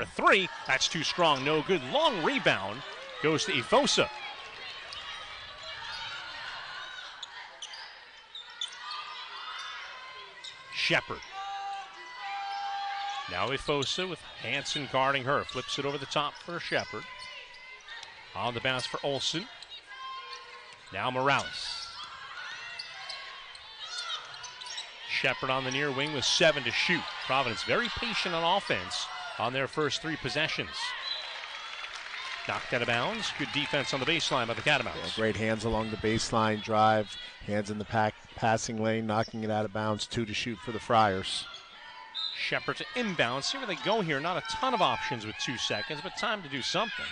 a three. That's too strong, no good. Long rebound goes to Ifosa. Shepard. Now Ifosa with Hanson guarding her. Flips it over the top for Shepard. On the bounce for Olsen. Now Morales. Shepard on the near wing with 7 to shoot. Providence very patient on offense on their first 3 possessions. Knocked out of bounds. Good defense on the baseline by the Catamounts. Yeah, great hands along the baseline drive. Hands in the passing lane, knocking it out of bounds. 2 to shoot for the Friars. Shepard to inbound. See where they go here. Not a ton of options with 2 seconds, but time to do something.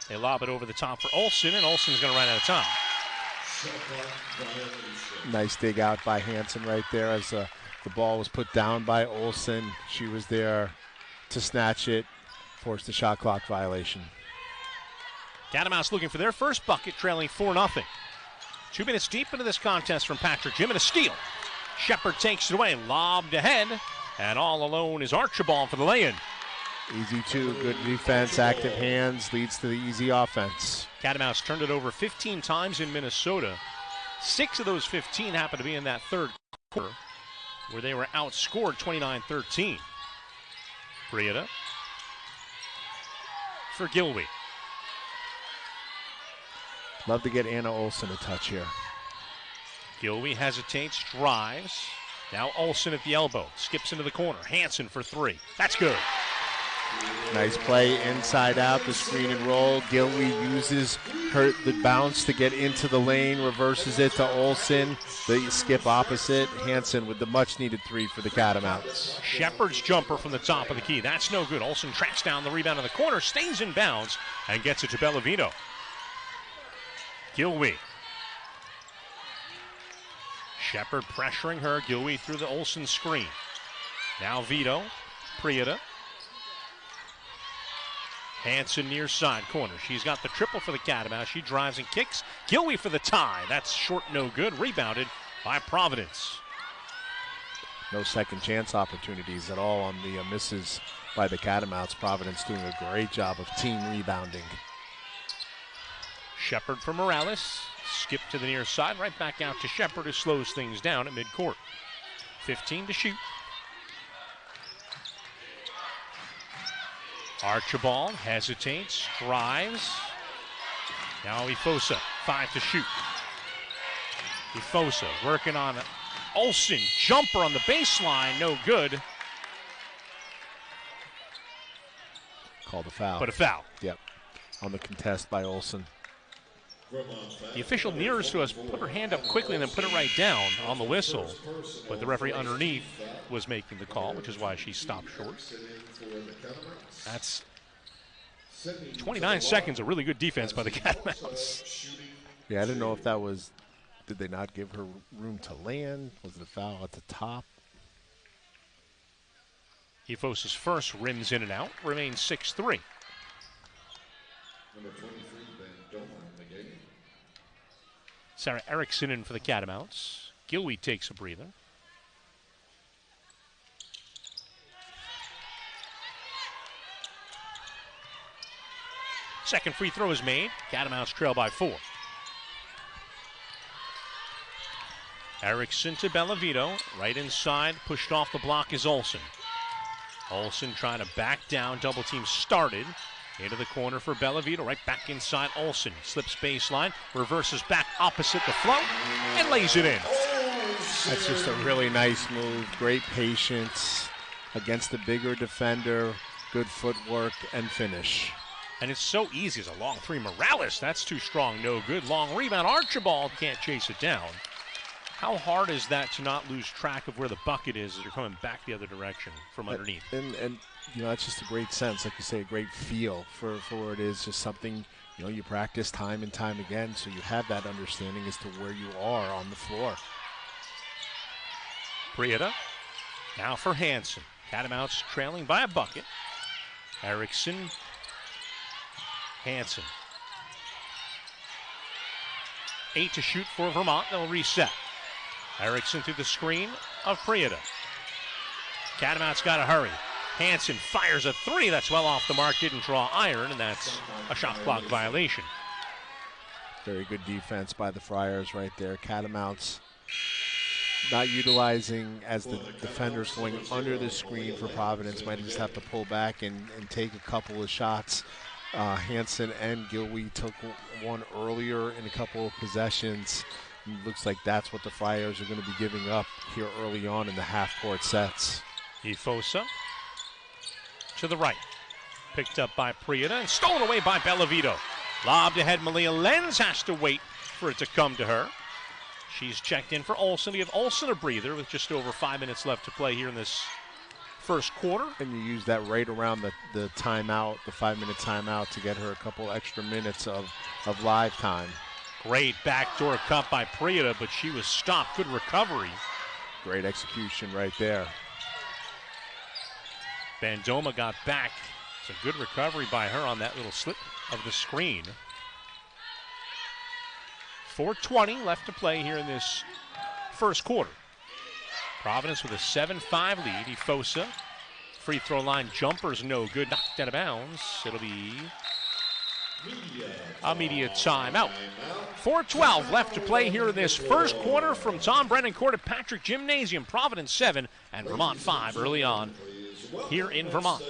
They lob it over the top for Olsen, and Olsen's going to run out of time. Nice dig out by Hanson right there as the ball was put down by Olsen. She was there to snatch it, forced a shot clock violation. Catamounts looking for their first bucket, trailing 4-0. 2 minutes deep into this contest from Patrick Jim, and a steal. Shepard takes it away, lobbed ahead, and all alone is Archibald for the lay-in. Easy 2, good defense, active hands, leads to the easy offense. Catamounts turned it over 15 times in Minnesota. 6 of those 15 happened to be in that third quarter, where they were outscored 29-13. Prieta for Gilby. Love to get Anna Olsen a touch here. Gilby hesitates, drives. Now Olsen at the elbow, skips into the corner. Hanson for 3. That's good. Nice play inside out, the screen and roll. Gilby uses the bounce to get into the lane, reverses it to Olsen. The skip opposite. Hanson with the much-needed 3 for the Catamounts. Shepard's jumper from the top of the key. That's no good. Olsen tracks down the rebound in the corner, stays in bounds, and gets it to Bellavito. Gilby. Shepard pressuring her. Gilby through the Olsen screen. Now Vito. Prieta. Hanson near side corner. She's got the triple for the Catamounts. She drives and kicks. Gilby for the tie. That's short, no good. Rebounded by Providence. No second chance opportunities at all on the misses by the Catamounts. Providence doing a great job of team rebounding. Shepard for Morales. Skip to the near side. Right back out to Shepard, who slows things down at midcourt. 15 to shoot. Archibald hesitates, drives. Now Ifosa, 5 to shoot. Ifosa working on Olsen. Jumper on the baseline, no good. Called a foul. But a foul. Yep, on the contest by Olsen. The official nearest to us put her hand up quickly and then put it right down on the whistle. But the referee underneath was making the call, which is why she stopped short. That's 29 seconds of really good defense by the Catamounts. Yeah, I didn't know if that was, did they not give her room to land? Was it a foul at the top? Ifosa's first rims in and out, remains 6-3. Sarah Erickson in for the Catamounts. Gilby takes a breather. Second free throw is made. Catamounts trail by 4. Erickson to Bellavito. Right inside, pushed off the block is Olsen. Olsen trying to back down. Double team started. Into the corner for Bellavito. Right back inside Olsen. Slips baseline. Reverses back opposite the flow. And lays it in. That's just a really nice move. Great patience against the bigger defender. Good footwork and finish. And it's so easy. It's a long 3. Morales, that's too strong. No good. Long rebound. Archibald can't chase it down. How hard is that to not lose track of where the bucket is as you're coming back the other direction from underneath? And you know, that's just a great sense, like you say, a great feel for where it is. Just something, you know, you practice time and time again, so you have that understanding as to where you are on the floor. Prieta, now for Hanson. Catamounts trailing by a bucket. Erickson, Hanson. 8 to shoot for Vermont. They'll reset. Erickson through the screen of Prieta. Catamounts got to hurry. Hansen fires a three. That's well off the mark. Didn't draw iron, and that's a shot clock violation. Very good defense by the Friars right there. Catamounts not utilizing as the defenders going under the screen for Providence. Might just have to pull back and take a couple of shots. Hansen and Gilwey took one earlier in a couple of possessions. It looks like that's what the Friars are going to be giving up here early on in the half-court sets. Ifosa to the right. Picked up by Prieta and stolen away by Bellavito. Lobbed ahead, Malia Lenz has to wait for it to come to her. She's checked in for Olsen. To give Olsen a breather with just over 5 minutes left to play here in this first quarter. And you use that right around the timeout, the 5-minute timeout, to get her a couple extra minutes of live time. Great backdoor cut by Prieta, but she was stopped. Good recovery. Great execution right there. Bandoma got back. It's a good recovery by her on that little slip of the screen. 4:20 left to play here in this first quarter. Providence with a 7-5 lead. Ifosa, free throw line jumper's no good. Knocked out of bounds. It'll be a media timeout. 4:12 left to play here in this first quarter from Tom Brennan Court at Patrick Gymnasium. Providence 7 and Vermont 5 early on here in Vermont.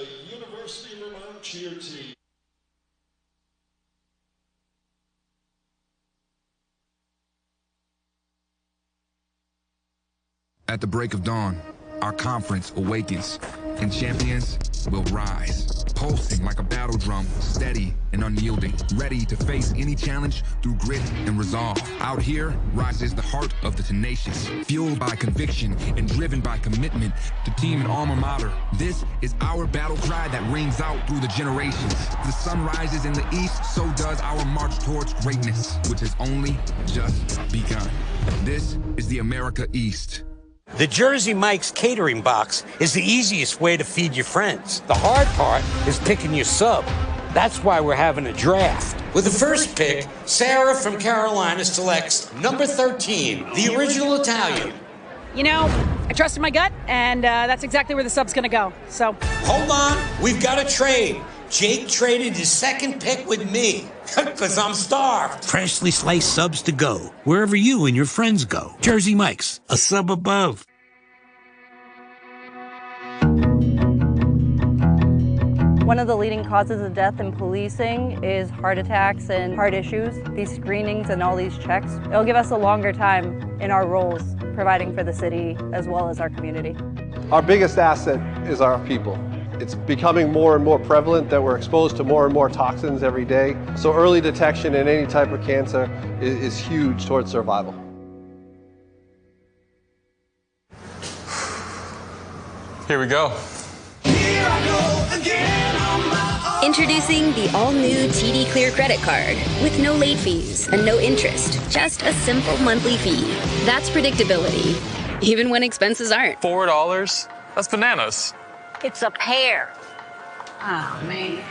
At the break of dawn, our conference awakens, and champions will rise, pulsing like a battle drum, steady and unyielding, ready to face any challenge through grit and resolve. Out here rises the heart of the tenacious, fueled by conviction and driven by commitment to team and alma mater. This is our battle cry that rings out through the generations. The sun rises in the east, so does our march towards greatness, which has only just begun. This is the America East. The Jersey Mike's catering box is the easiest way to feed your friends. The hard part is picking your sub. That's why we're having a draft. With the first pick, Sarah from Carolina selects number 13, the original Italian. You know, I trusted my gut, and that's exactly where the sub's going to go. So, hold on, we've got a trade. Jake traded his second pick with me, because I'm starved. Freshly sliced subs to go, wherever you and your friends go. Jersey Mike's, a sub above. One of the leading causes of death in policing is heart attacks and heart issues. These screenings and all these checks, it'll give us a longer time in our roles, providing for the city as well as our community. Our biggest asset is our people. It's becoming more and more prevalent that we're exposed to more and more toxins every day. So early detection in any type of cancer is huge towards survival. Here we go. Introducing the all-new TD Clear credit card with no late fees and no interest, just a simple monthly fee. That's predictability, even when expenses aren't. $4? That's bananas. it's a pear. Oh, man.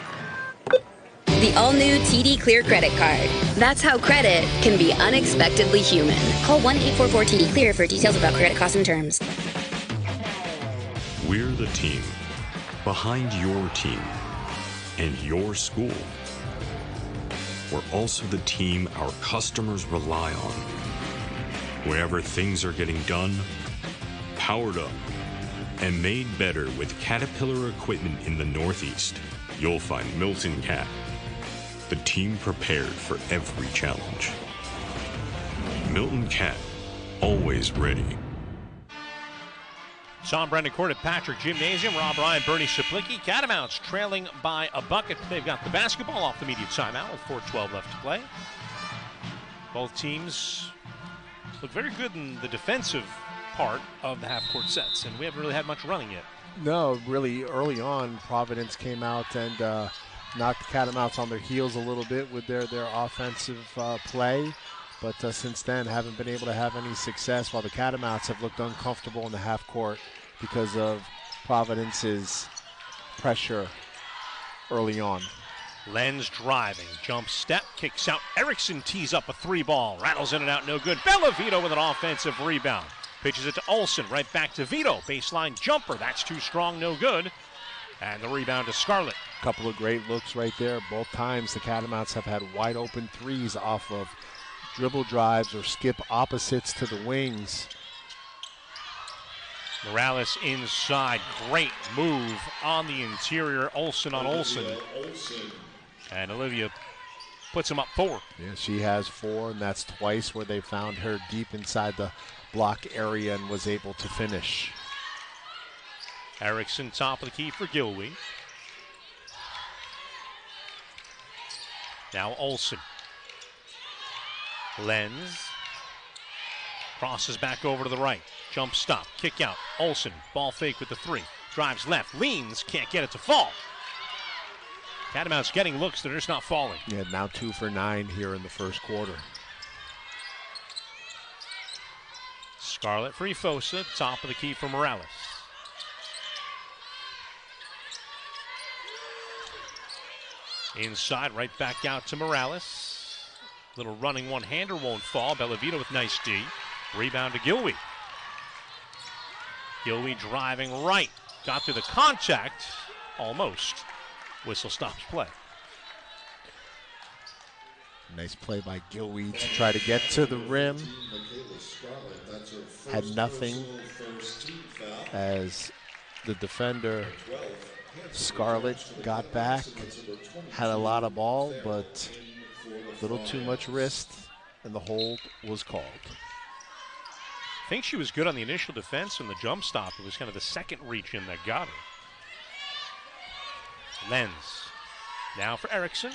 The all-new TD Clear credit card. That's how credit can be unexpectedly human. Call 1-844-TD-CLEAR for details about credit costs and terms. We're the team behind your team and your school. We're also the team our customers rely on. Wherever things are getting done, powered up, and made better with Caterpillar equipment in the Northeast, you'll find Milton Cat, the team prepared for every challenge. Milton Cat, always ready. Tom Brennan Court at Patrick Gymnasium. Rob Ryan, Bernie Saplicki. Catamounts trailing by a bucket. They've got the basketball off the immediate timeout with 4:12 left to play. Both teams look very good in the defensive part of the half-court sets, and we haven't really had much running yet. No, really early on, Providence came out and knocked the Catamounts on their heels a little bit with their offensive play. But since then, haven't been able to have any success, while the Catamounts have looked uncomfortable in the half court because of Providence's pressure early on. Lenz driving, jump step, kicks out. Erickson tees up a three ball, rattles in and out, no good. Bellavito with an offensive rebound. Pitches it to Olsen, right back to Vito. Baseline jumper, that's too strong, no good. And the rebound to Scarlett. Couple of great looks right there. Both times the Catamounts have had wide open threes off of dribble drives or skip opposites to the wings. Morales inside. Great move on the interior. Olsen on Olsen. And Olivia puts him up 4. Yeah, she has 4, and that's twice where they found her deep inside the block area and was able to finish. Erickson top of the key for Gilwey. Now Olsen. Lenz. Crosses back over to the right. Jump stop. Kick out. Olsen. Ball fake with the 3. Drives left. Leans. Can't get it to fall. Catamounts getting looks. They're just not falling. Yeah, now 2 for 9 here in the first quarter. Scarlett for Ifosa. Top of the key for Morales. Inside, right back out to Morales. Little running one-hander won't fall. Bellavito with nice D. Rebound to Gilwey. Gilwey driving right. Got through the contact. Almost. Whistle stops play. Nice play by Gilwey to try to get to the rim. Had nothing as the defender Scarlett got back. Had a lot of ball, but a little too much wrist, and the hold was called. I think she was good on the initial defense and the jump stop. It was kind of the second reach in that got her. Lenz. Now for Erickson.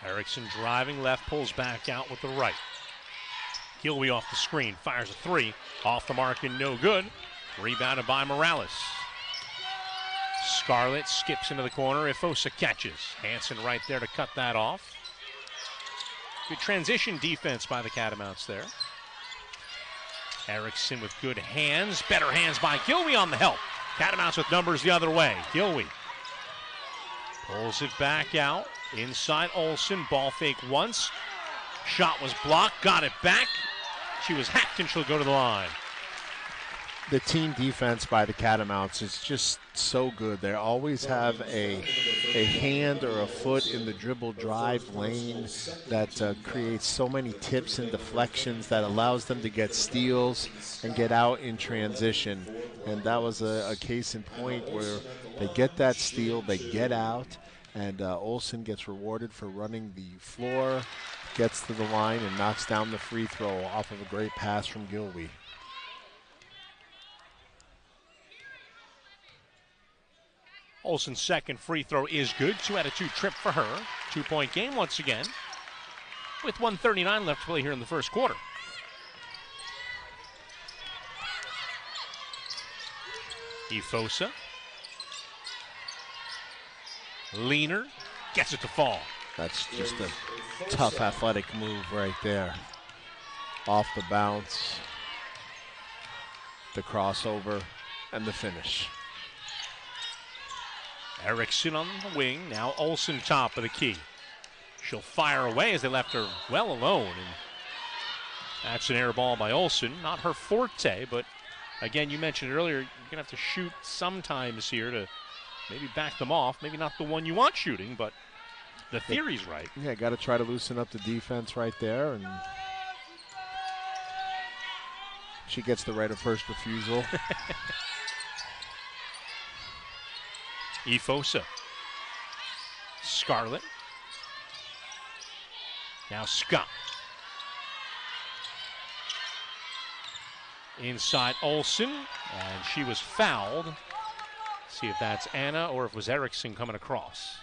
Erickson driving left, pulls back out with the right. Gilwey off the screen, fires a 3. Off the mark and no good. Rebounded by Morales. Scarlett skips into the corner. Ifosa catches. Hansen right there to cut that off. Good transition defense by the Catamounts there. Erickson with good hands. Better hands by Gilwey on the help. Catamounts with numbers the other way. Gilwey pulls it back out. Inside Olsen. Ball fake once. Shot was blocked. Got it back. She was hacked and she'll go to the line. The team defense by the Catamounts is just so good. They always have a hand or a foot in the dribble drive lane that creates so many tips and deflections that allows them to get steals and get out in transition. And that was a case in point where they get that steal, they get out, and Olsen gets rewarded for running the floor, gets to the line, and knocks down the free throw off of a great pass from Gilwey. Olsen's second free throw is good. 2 out of 2 trip for her. 2-point game once again. With 1:39 left to play here in the first quarter. Ifosa. Leaner. Gets it to fall. That's just a tough athletic move right there. Off the bounce. The crossover and the finish. Erickson on the wing. Now Olsen top of the key. She'll fire away as they left her well alone. And that's an air ball by Olsen. Not her forte, but again, you mentioned earlier, you're going to have to shoot sometimes here to maybe back them off. Maybe not the one you want shooting, but the theory's right. Yeah, got to try to loosen up the defense right there. And she gets the right of first refusal. Ifosa. Scarlett. Now Scott. Inside Olsen, and she was fouled. See if that's Anna or if it was Erickson coming across.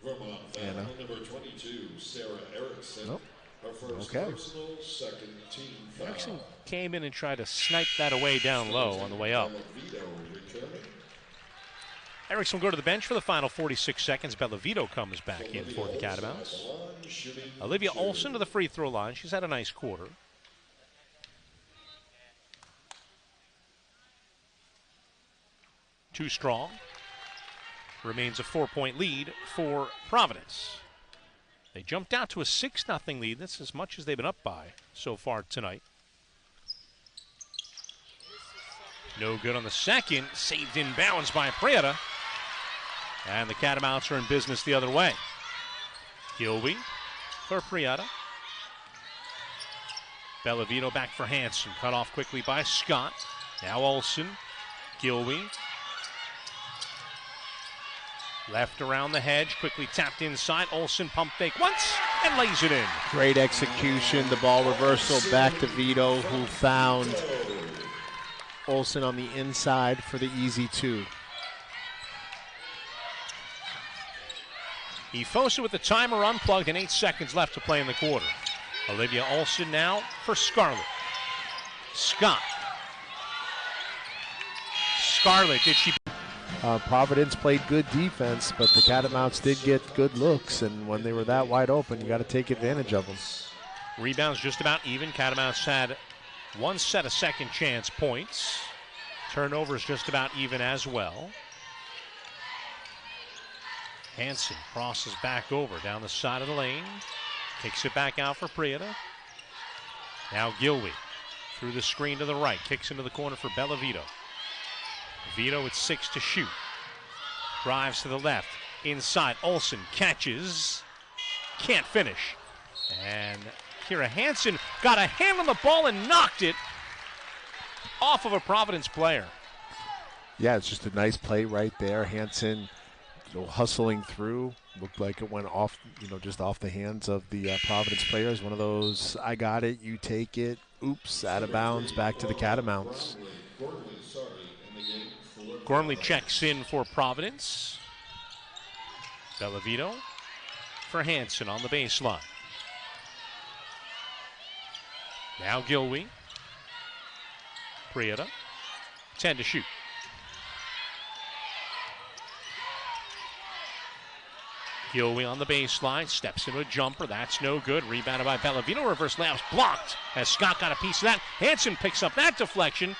Vermont Anna. Number 22, Sarah Erickson. Nope. Her first Okay. personal, second team foul. Erickson came in and tried to snipe that away down low on the way up. Bellavito returning. Erickson will go to the bench for the final 46 seconds. Bellavito comes back in for the Catamounts. Olivia Olsen to the free throw line. She's had a nice quarter. Too strong. Remains a 4-point lead for Providence. They jumped out to a 6-0 lead. That's as much as they've been up by so far tonight. No good on the second. Saved in bounds by Prieta. And the Catamounts are in business the other way. Gilby for Prieta. Bellavito back for Hanson. Cut off quickly by Scott. Now Olsen. Gilby. Left around the hedge. Quickly tapped inside. Olsen pump fake once and lays it in. Great execution. The ball reversal back to Vito, who found Olsen on the inside for the easy 2. Efosa with the timer unplugged and 8 seconds left to play in the quarter. Olivia Olsen now for Scarlett. Scott. Scarlett, did she... Providence played good defense, but the Catamounts did get good looks, and when they were that wide open, you got to take advantage of them. Rebounds just about even. Catamounts had one set of second chance points. Turnovers just about even as well. Hanson crosses back over down the side of the lane. Kicks it back out for Prieta. Now Gilby through the screen to the right. Kicks into the corner for Bellavito. Vito with 6 to shoot. Drives to the left. Inside. Olsen catches. Can't finish. And Kira Hanson got a hand on the ball and knocked it off of a Providence player. Yeah, it's just a nice play right there. Hanson hustling through. Looked like it went off, just off the hands of the Providence players. One of those, I got it, you take it. Oops, out of bounds, back to the Catamounts. Gormley checks in for Providence. Bellavito for Hanson on the baseline. Now Gilby. Prieta. 10 to shoot. Gilby on the baseline, steps into a jumper. That's no good. Rebounded by Bellavito. Reverse layups blocked as Scott got a piece of that. Hanson picks up that deflection.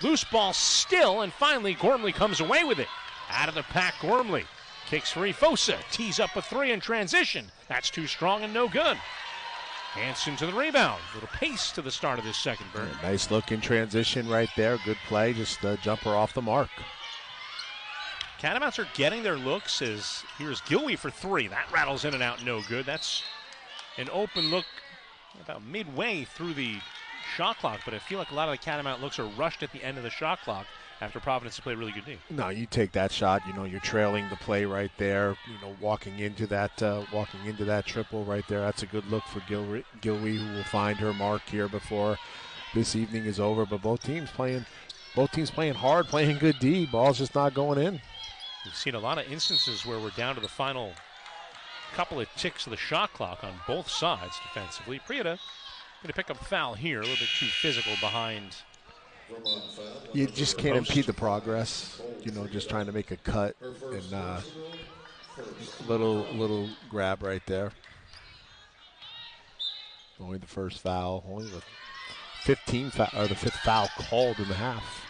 Loose ball still, and finally Gormley comes away with it. Out of the pack, Gormley kicks for Efosa. Tees up a 3 in transition. That's too strong and no good. Hanson to the rebound. Little pace to the start of this second burn. Yeah, nice look in transition right there. Good play. Just a jumper off the mark. Catamounts are getting their looks as here's Gilby for 3. That rattles in and out, no good. That's an open look about midway through the shot clock, but I feel like a lot of the Catamount looks are rushed at the end of the shot clock after Providence has played a really good game. No, you take that shot. You're trailing the play right there. Walking into that triple right there. That's a good look for Gilby, who will find her mark here before this evening is over. But both teams playing hard, playing good D. Ball's just not going in. We've seen a lot of instances where we're down to the final couple of ticks of the shot clock on both sides defensively. Prieta going to pick up a foul here, a little bit too physical behind. You just can't impede the progress. Just trying to make a cut and little grab right there. Only the first foul, only the 5th foul called in the half.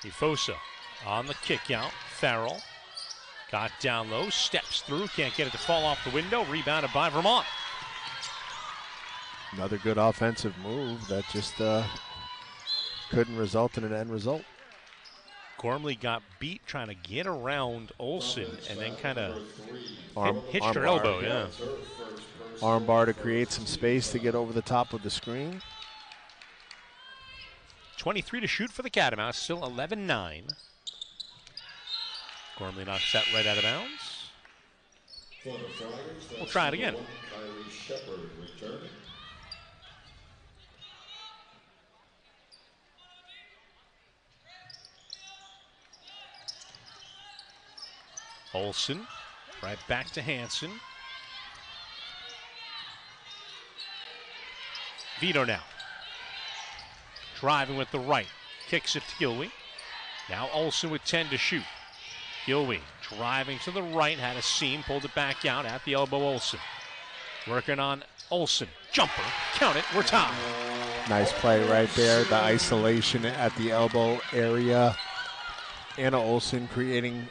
Efosa on the kick out. Farrell got down low, steps through, can't get it to fall off the window. Rebounded by Vermont. Another good offensive move that just couldn't result in an end result. Gormley got beat trying to get around Olsen and then kind of hitched her arm elbow. bar. Yeah. Arm bar to create some space to get over the top of the screen. 23 to shoot for the Catamounts, still 11-9. Gormley knocks that right out of bounds. We'll try it again. Olsen, right back to Hanson. Vito now. Driving with the right. Kicks it to Gilby. Now Olsen with 10 to shoot. Gilby driving to the right, had a seam, pulled it back out at the elbow. Olsen working on Olsen. Jumper, count it, we're tied. Nice play right there. The isolation at the elbow area. Anna Olsen creating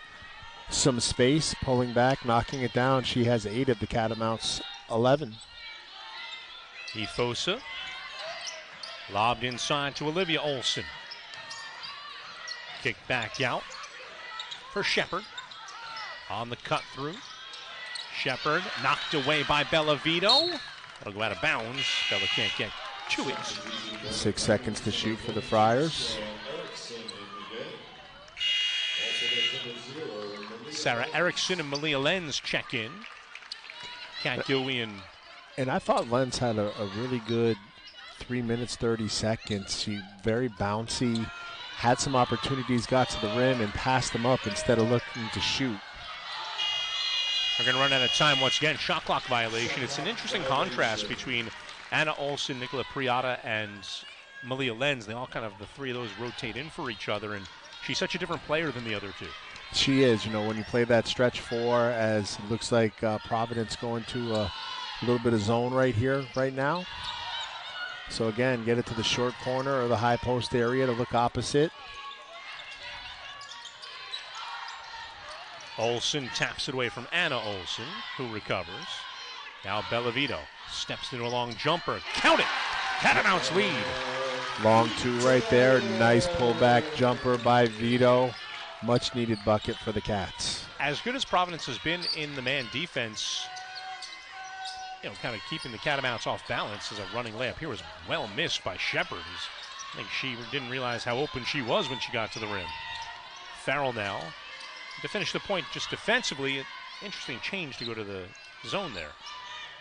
some space, pulling back, knocking it down. She has 8 of the Catamounts' 11. Efosa lobbed inside to Olivia Olson. Kick back out for Shepard. On the cut through. Shepard knocked away by Bellavito. That'll go out of bounds. Bella can't get to it. 6 seconds to shoot for the Friars. Sarah Erickson and Malia Lenz check in. Kat Gillian. And I thought Lenz had a really good 3 minutes, 30 seconds. She very bouncy, had some opportunities, got to the rim and passed them up instead of looking to shoot. We're going to run out of time once again. Shot clock violation. It's an interesting contrast between Anna Olson, Nicola Priata, and Malia Lenz. They all kind of, the three of those rotate in for each other, and she's such a different player than the other two. She is. You know, when you play that stretch 4, as it looks like Providence going to a little bit of zone right here, right now. So again, get it to the short corner or the high post area to look opposite. Olson taps it away from Anna Olson, who recovers. Now Bellavito steps into a long jumper. Count it! Catamounts lead. Long 2 right there. Nice pullback jumper by Vito. Much needed bucket for the Cats. As good as Providence has been in the man defense, kind of keeping the Catamounts off balance as a running layup here was well missed by Shepard. I think she didn't realize how open she was when she got to the rim. Farrell now to finish the point just defensively. Interesting change to go to the zone there.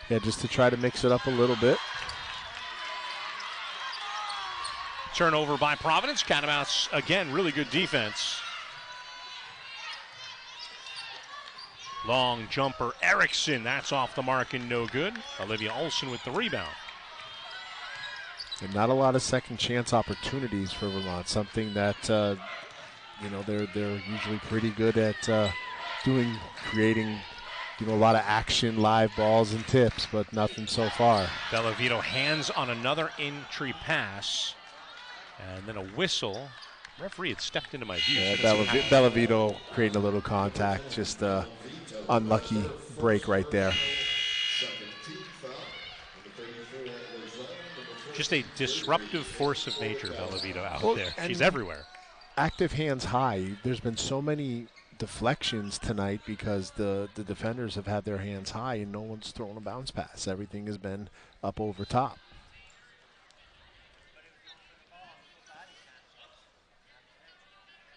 Yeah, just to try to mix it up a little bit. Turnover by Providence. Catamounts, again, really good defense. Long jumper, Erickson. That's off the mark and no good. Olivia Olson with the rebound. And not a lot of second chance opportunities for Vermont. Something that, they're usually pretty good at creating, a lot of action, live balls and tips, but nothing so far. Bellavito hands on another entry pass. And then a whistle. Referee had stepped into my view. Yeah, Bellavito creating a little contact. Just unlucky break right there. Just a disruptive force of nature, Bellavito out there. She's everywhere. Active hands high. There's been so many deflections tonight because the defenders have had their hands high and no one's thrown a bounce pass. Everything has been up over top.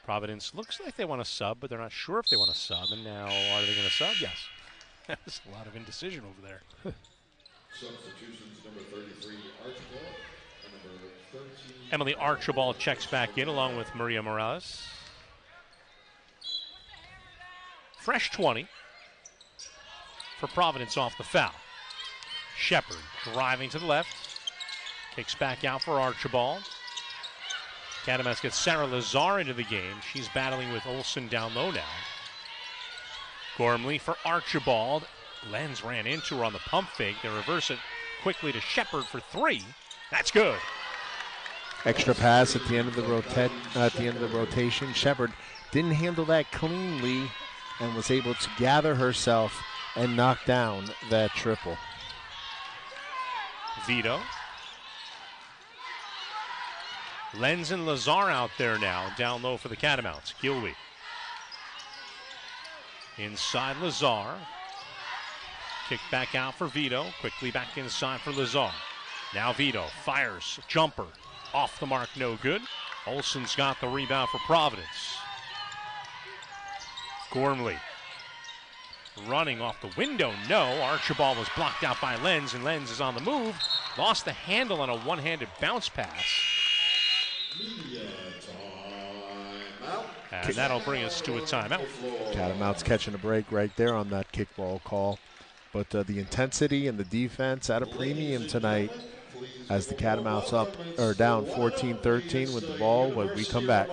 Providence looks like they want to sub, but they're not sure if they want to sub. And now, are they going to sub? Yes. There's a lot of indecision over there. Substitutions number 33, Archibald, and number 13. Emily Archibald checks back in along with Maria Morales. Fresh 20 for Providence off the foul. Shepard driving to the left. Kicks back out for Archibald. Catamounts gets Sarah Lazar into the game. She's battling with Olson down low now. Gormley for Archibald. Lenz ran into her on the pump fake. They reverse it quickly to Shepard for 3. That's good. Extra pass at the end of the rotation. Shepard didn't handle that cleanly and was able to gather herself and knock down that triple. Vito. Lenz and Lazar out there now, down low for the Catamounts. Gilby. Inside Lazar. Kick back out for Vito. Quickly back inside for Lazar. Now Vito fires. Jumper. Off the mark, no good. Olson's got the rebound for Providence. Gormley. Running off the window, no. Archibald was blocked out by Lenz, and Lenz is on the move. Lost the handle on a one-handed bounce pass. And that'll bring us to a timeout. Catamounts catching a break right there on that kickball call. But the intensity and the defense at a premium tonight as the Catamounts down 14-13 with the ball when we come back.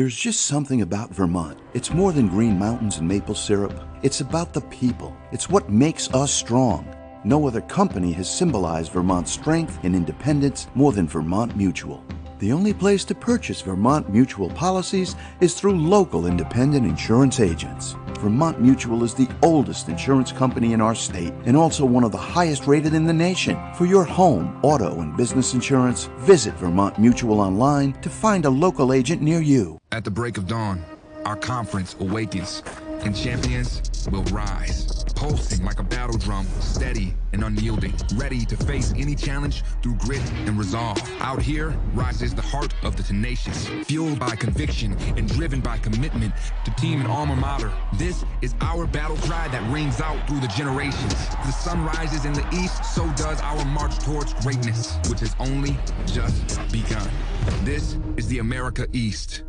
There's just something about Vermont. It's more than green mountains and maple syrup. It's about the people. It's what makes us strong. No other company has symbolized Vermont's strength and independence more than Vermont Mutual. The only place to purchase Vermont Mutual policies is through local independent insurance agents. Vermont Mutual is the oldest insurance company in our state and also one of the highest rated in the nation. For your home, auto, and business insurance, visit Vermont Mutual online to find a local agent near you. At the break of dawn, our conference awakens, and champions will rise, pulsing like a battle drum, steady and unyielding, ready to face any challenge through grit and resolve. Out here rises the heart of the tenacious, fueled by conviction and driven by commitment to team and alma mater. This is our battle cry that rings out through the generations. The sun rises in the east, so does our march towards greatness, which has only just begun. This is the America East.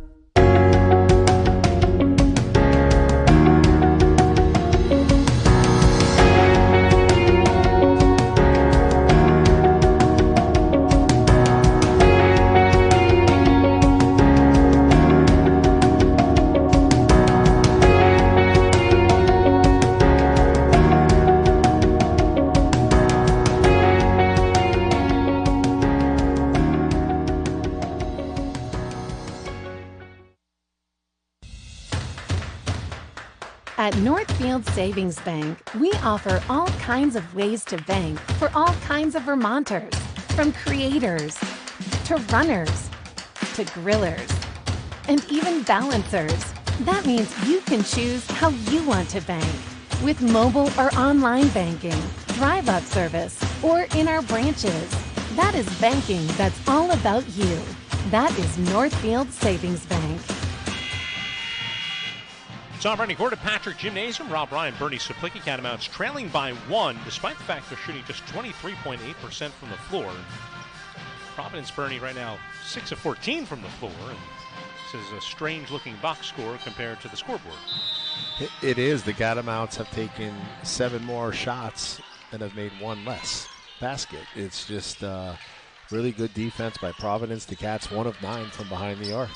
At Northfield Savings Bank, we offer all kinds of ways to bank for all kinds of Vermonters, from creators to runners to grillers and even balancers. That means you can choose how you want to bank with mobile or online banking, drive-up service, or in our branches. That is banking that's all about you. That is Northfield Savings Bank. Tom Brady Court at Patrick Gymnasium. Rob Ryan, Bernie Saplicki, Catamounts trailing by 1, despite the fact they're shooting just 23.8% from the floor. Providence, Bernie, right now 6 of 14 from the floor. And this is a strange-looking box score compared to the scoreboard. It is. The Catamounts have taken 7 more shots and have made 1 less basket. It's just really good defense by Providence. The Cats 1 of 9 from behind the arc.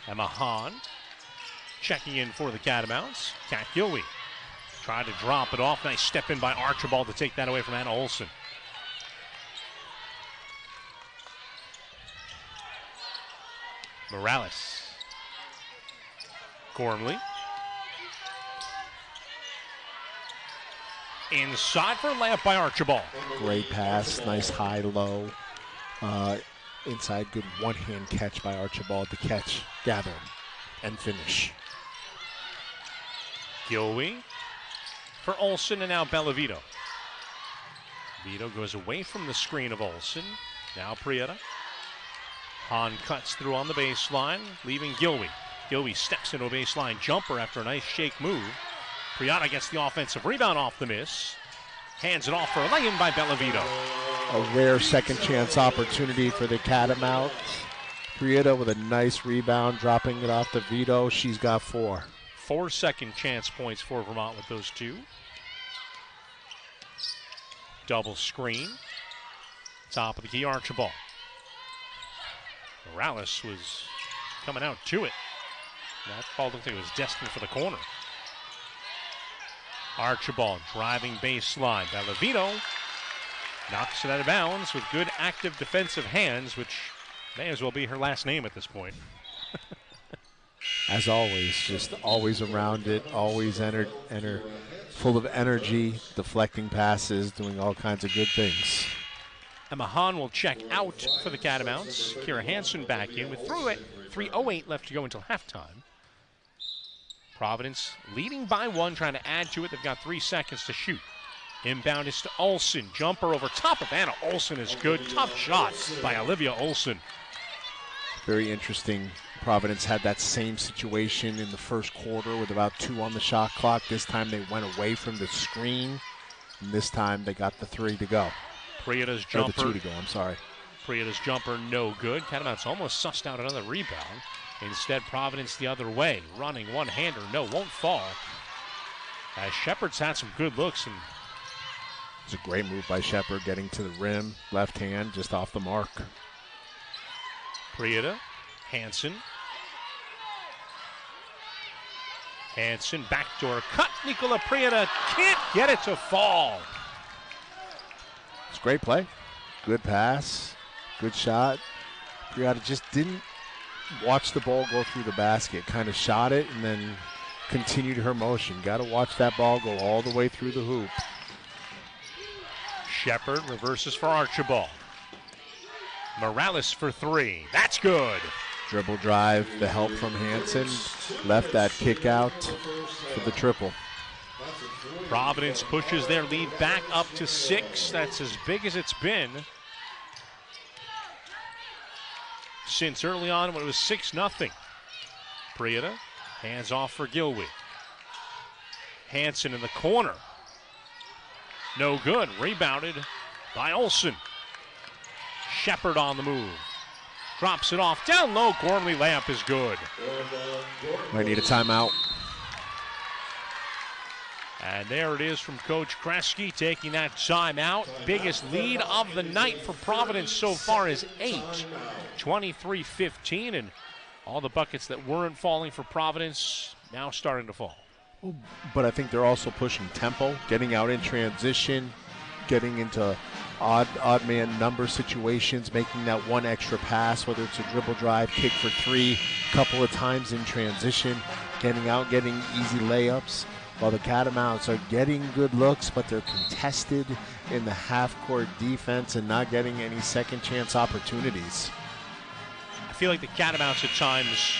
Emma Hahn checking in for the Catamounts. Kat Gilwey tried to drop it off. Nice step in by Archibald to take that away from Anna Olson. Morales. Gormley. Inside for a layup by Archibald. Great pass. Nice high-low. Inside, good one-hand catch by Archibald to catch, gather, and finish. Gilwey for Olson and now Bellavito. Vito goes away from the screen of Olson. Now Prieta. Hahn cuts through on the baseline, leaving Gilwey. Gilwey steps into a baseline jumper after a nice shake move. Prieta gets the offensive rebound off the miss. Hands it off for a lay-in by Bellavito. A rare second chance opportunity for the Catamounts. Prieta with a nice rebound, dropping it off to Vito. She's got 4. 4 second chance points for Vermont with those 2. Double screen. Top of the key, Archibald. Morales was coming out to it. That ball looked like it was destined for the corner. Archibald driving baseline. Bellavito knocks it out of bounds with good active defensive hands, which may as well be her last name at this point. As always, just always around it, always full of energy, deflecting passes, doing all kinds of good things. Emma Hahn will check out for the Catamounts. Kira Hansen back in with 3:08 left to go until halftime. Providence leading by 1, trying to add to it. They've got 3 seconds to shoot. Inbound is to Olson. Jumper over top of Anna Olson is good. Tough shot by Olivia Olson. Very interesting. Providence had that same situation in the first quarter with about 2 on the shot clock. This time they went away from the screen, and this time they got the 3 to go. Prieta's jumper. The 2 to go, I'm sorry. Prieta's jumper no good. Catamounts almost sussed out another rebound. Instead, Providence the other way. Running one-hander, no, won't fall. As Shepard's had some good looks. And it's a great move by Shepard, getting to the rim. Left hand, just off the mark. Prieta, Hansen. Hansen, backdoor cut. Nikola Prieta can't get it to fall. It's a great play. Good pass. Good shot. Prieta just didn't watch the ball go through the basket. Kind of shot it and then continued her motion. Got to watch that ball go all the way through the hoop. Shepard reverses for Archibald. Morales for three. That's good. Dribble drive, the help from Hansen. Left that kick out for the triple. Providence pushes their lead back up to 6. That's as big as it's been since early on when it was 6-0. Prieta, hands off for Gilwey. Hansen in the corner. No good. Rebounded by Olsen. Shepard on the move. Drops it off. Down low. Gormley layup is good. Might need a timeout. And there it is from Coach Kresge taking that timeout. Biggest lead of the night for Providence so far is 8. 23-15. And all the buckets that weren't falling for Providence now starting to fall. But I think they're also pushing tempo, getting out in transition, getting into odd man number situations, making that one extra pass, whether it's a dribble drive, kick for three, a couple of times in transition, getting out, getting easy layups, while the Catamounts are getting good looks, but they're contested in the half-court defense and not getting any second-chance opportunities. I feel like the Catamounts at times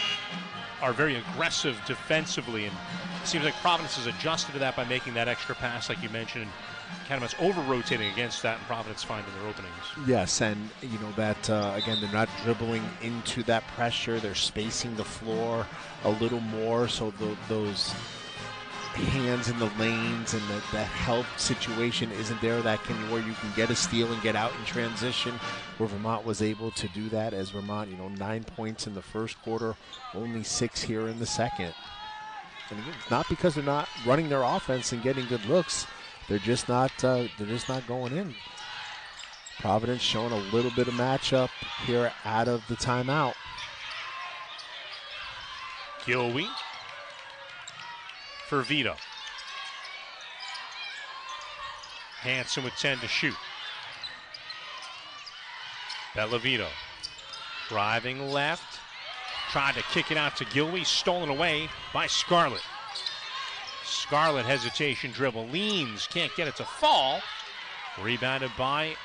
are very aggressive defensively, and it seems like Providence has adjusted to that by making that extra pass, like you mentioned, and Catamounts over-rotating against that, and Providence finding their openings. Yes, and you know that, again, they're not dribbling into that pressure. They're spacing the floor a little more, so those hands in the lanes and that help situation isn't there where you can get a steal and get out in transition, where Vermont was able to do that, as Vermont, 9 points in the first quarter, only 6 here in the second. And again, it's not because they're not running their offense and getting good looks. They're just not going in. Providence showing a little bit of matchup here out of the timeout. Gilwey for Vito. Hansen with 10 to shoot. Bellavito driving left. Tried to kick it out to Gilwey. Stolen away by Scarlett. Scarlett hesitation dribble. Leans. Can't get it to fall. Rebounded by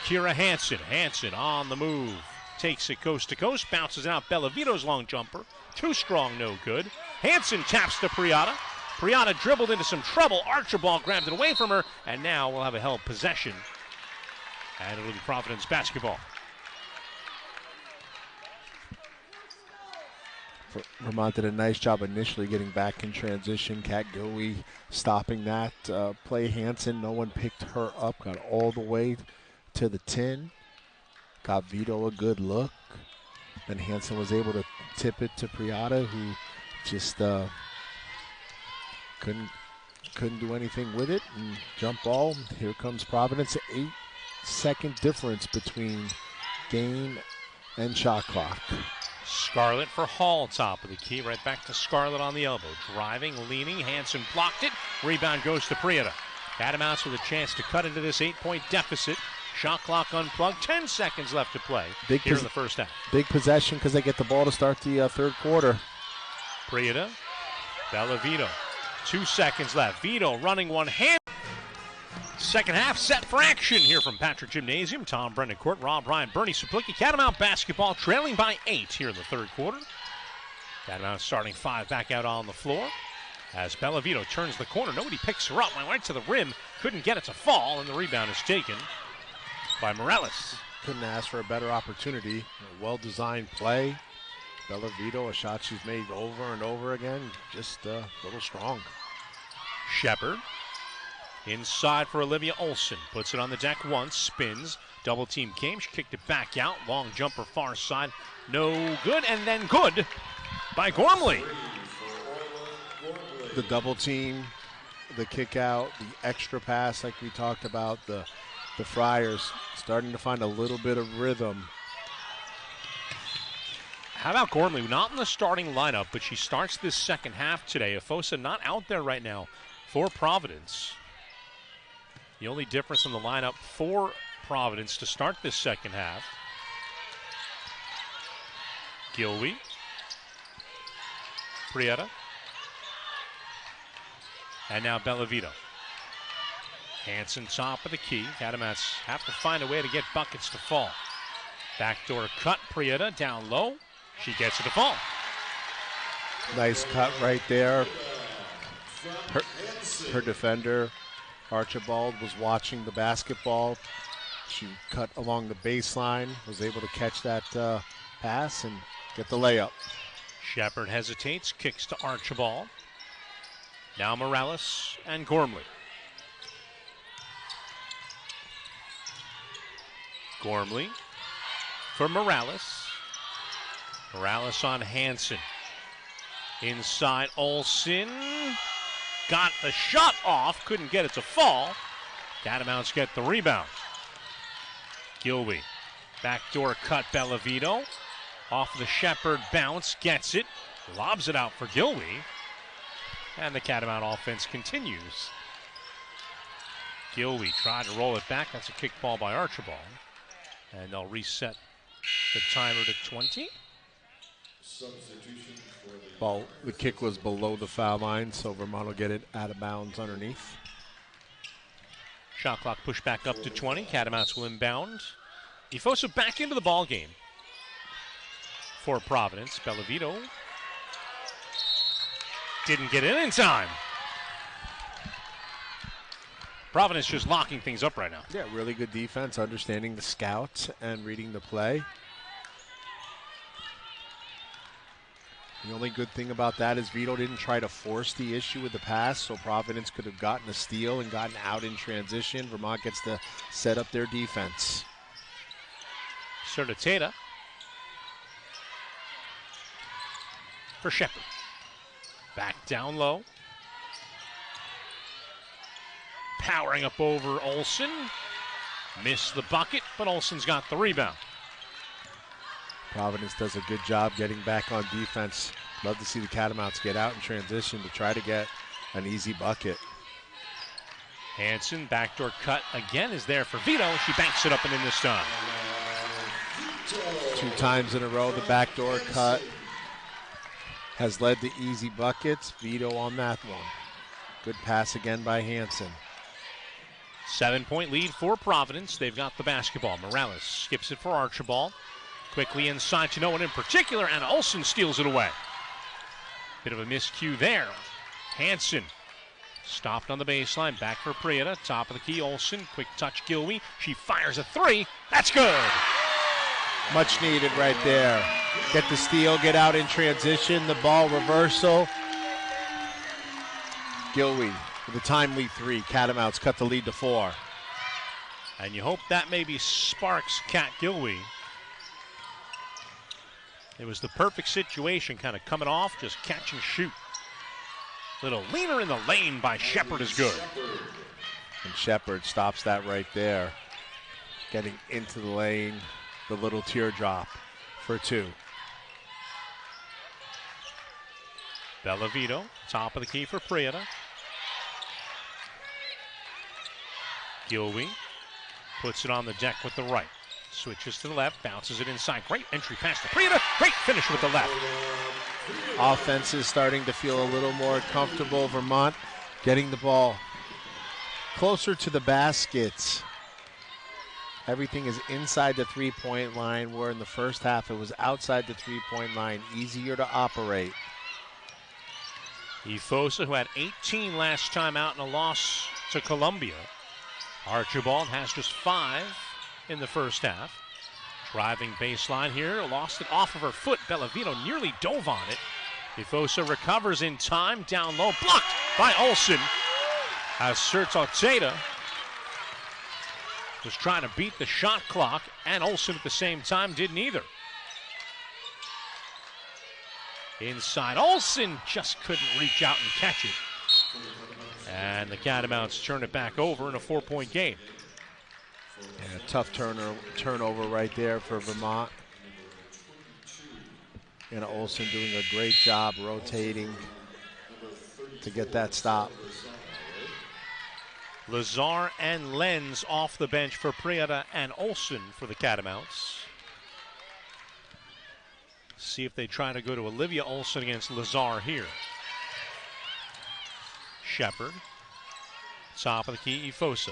Kira Hansen. Hansen on the move. Takes it coast to coast. Bounces out. Bellavito's long jumper. Too strong, no good. Hansen taps to Prieta. Prieta dribbled into some trouble. Archibald grabbed it away from her. And now we'll have a held possession. And it'll be Providence basketball. Vermont did a nice job initially getting back in transition. Kat Gilwey stopping that play. Hansen, no one picked her up. Got all the way to the 10. Got Vito a good look. Then Hansen was able to tip it to Prieta, who just couldn't do anything with it. And jump ball. Here comes Providence. 8-second difference between game and shot clock. Scarlett for Hall, top of the key. Right back to Scarlett on the elbow. Driving, leaning. Hansen blocked it. Rebound goes to Prieta. Catamounts with a chance to cut into this 8-point deficit. Shot clock unplugged. 10 seconds left to play here in the first half. Big possession because they get the ball to start the third quarter. Prieta. Bellavito. 2 seconds left. Vito running one hand. Second half set for action here from Patrick Gymnasium. Tom Brennan Court, Rob Ryan, Bernie Suplicki. Catamount basketball trailing by 8 here in the third quarter. Catamount starting 5 back out on the floor. As Bellavito turns the corner, nobody picks her up. Went right to the rim, couldn't get it to fall, and the rebound is taken by Morales. Couldn't ask for a better opportunity. A well-designed play. Bellavito, a shot she's made over and over again, just a little strong. Shepard. Inside for Olivia Olsen. Puts it on the deck once, spins. Double team came. She kicked it back out. Long jumper far side. No good, and then good by Gormley. The double team, the kick out, the extra pass like we talked about, the Friars starting to find a little bit of rhythm. How about Gormley? Not in the starting lineup, but she starts this second half today. Afosa not out there right now for Providence. The only difference in the lineup for Providence to start this second half. Gilwey. Prieta. And now Bellavito. Hanson top of the key. Catamouts have to find a way to get buckets to fall. Backdoor cut. Prieta down low. She gets it to fall. Nice cut right there. Her defender, Archibald, was watching the basketball. She cut along the baseline, was able to catch that pass and get the layup. Shepard hesitates, kicks to Archibald. Now Morales and Gormley. Gormley for Morales. Morales on Hanson. Inside Olsen. Got the shot off. Couldn't get it to fall. Catamounts get the rebound. Gilwey. Backdoor cut Bellavito. Off the Shepard bounce. Gets it. Lobs it out for Gilwey. And the Catamount offense continues. Gilwey tried to roll it back. That's a kick ball by Archibald. And they'll reset the timer to 20. Well, the kick was below the foul line, so Vermont will get it out of bounds underneath. Shot clock pushed back up to 20. Catamounts will inbound. Efosa back into the ball game for Providence. Bellavito didn't get in time. Providence just locking things up right now. Yeah, really good defense, understanding the scouts and reading the play. The only good thing about that is Vito didn't try to force the issue with the pass, so Providence could have gotten a steal and gotten out in transition. Vermont gets to set up their defense. Certiteta for Shepard. Back down low. Powering up over Olsen. Missed the bucket, but Olsen's got the rebound. Providence does a good job getting back on defense. Love to see the Catamounts get out in transition to try to get an easy bucket. Hanson, backdoor cut again is there for Vito. She banks it up and in this time. 2 times in a row, the backdoor cut has led to easy buckets. Vito on that one. Good pass again by Hanson. 7-point lead for Providence. They've got the basketball. Morales skips it for Archibald. Quickly inside to no one in particular, and Olsen steals it away. Bit of a miscue there. Hanson stopped on the baseline. Back for Prieta. Top of the key, Olsen. Quick touch, Gilwey. She fires a 3. That's good. Much needed right there. Get the steal, get out in transition. The ball reversal. Gilwey with a timely 3. Catamounts cut the lead to 4. And you hope that maybe sparks Cat Gilwey. It was the perfect situation, kind of coming off, just catch and shoot. Little leaner in the lane by Shepard is good. And Shepard stops that right there. Getting into the lane, the little teardrop for 2. Bellavito, top of the key for Prieta. Gilwey puts it on the deck with the right. Switches to the left, bounces it inside. Great entry pass to Prieta. Great finish with the left. Offense is starting to feel a little more comfortable. Vermont getting the ball closer to the baskets. Everything is inside the 3-point line, where in the first half it was outside the 3-point line. Easier to operate. Efosa, who had 18 last time out in a loss to Columbia. Archibald has just 5 in the first half. Driving baseline here, lost it off of her foot. Bellavito nearly dove on it. Efosa recovers in time, down low, blocked by Olsen. As Certiteta was trying to beat the shot clock, and Olsen at the same time didn't either. Inside, Olsen just couldn't reach out and catch it. And the Catamounts turn it back over in a 4-point game. Yeah, tough turnover right there for Vermont. And Olsen doing a great job rotating to get that stop. Lazar and Lenz off the bench for Prieta and Olsen for the Catamounts. See if they try to go to Olivia Olsen against Lazar here. Shepard. Top of the key, Ifosa.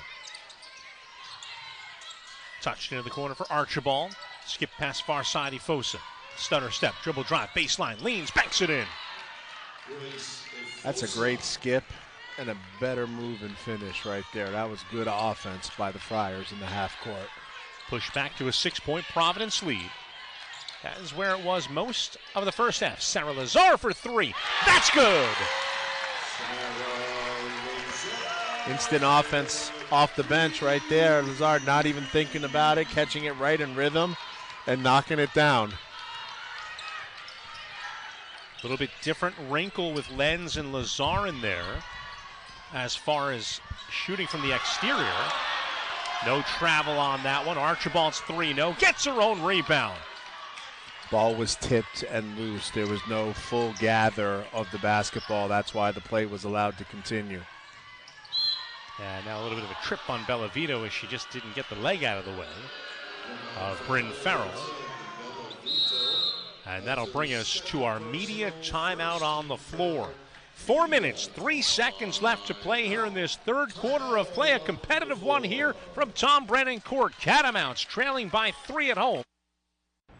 Touched into the corner for Archibald. Skip past far side, Ifosa. Stutter step, dribble drive, baseline, leans, banks it in. That's a great skip and a better move and finish right there. That was good offense by the Friars in the half court. Push back to a 6-point Providence lead. That is where it was most of the first half. Sarah Lazar for three. That's good. Instant offense off the bench right there. Lazar not even thinking about it, catching it right in rhythm and knocking it down. A little bit different wrinkle with Lenz and Lazar in there as far as shooting from the exterior. No travel on that one. Archibald's three, no. Gets her own rebound. Ball was tipped and loose. There was no full gather of the basketball. That's why the play was allowed to continue. And now a little bit of a trip on Bellavito as she just didn't get the leg out of the way of Bryn Farrell. And that'll bring us to our media timeout on the floor. 4 minutes, 3 seconds left to play here in this third quarter of play. A competitive one here from Tom Brennan Court. Catamounts trailing by 3 at home.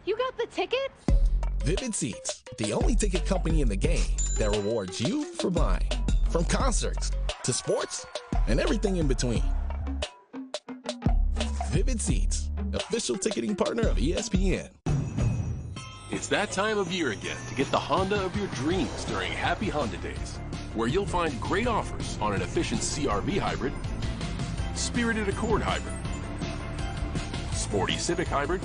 You got the tickets? Vivid Seats, the only ticket company in the game that rewards you for buying. From concerts to sports and everything in between. Vivid Seats, official ticketing partner of ESPN. It's that time of year again to get the Honda of your dreams during Happy Honda Days, where you'll find great offers on an efficient CR-V hybrid, spirited Accord hybrid, sporty Civic hybrid,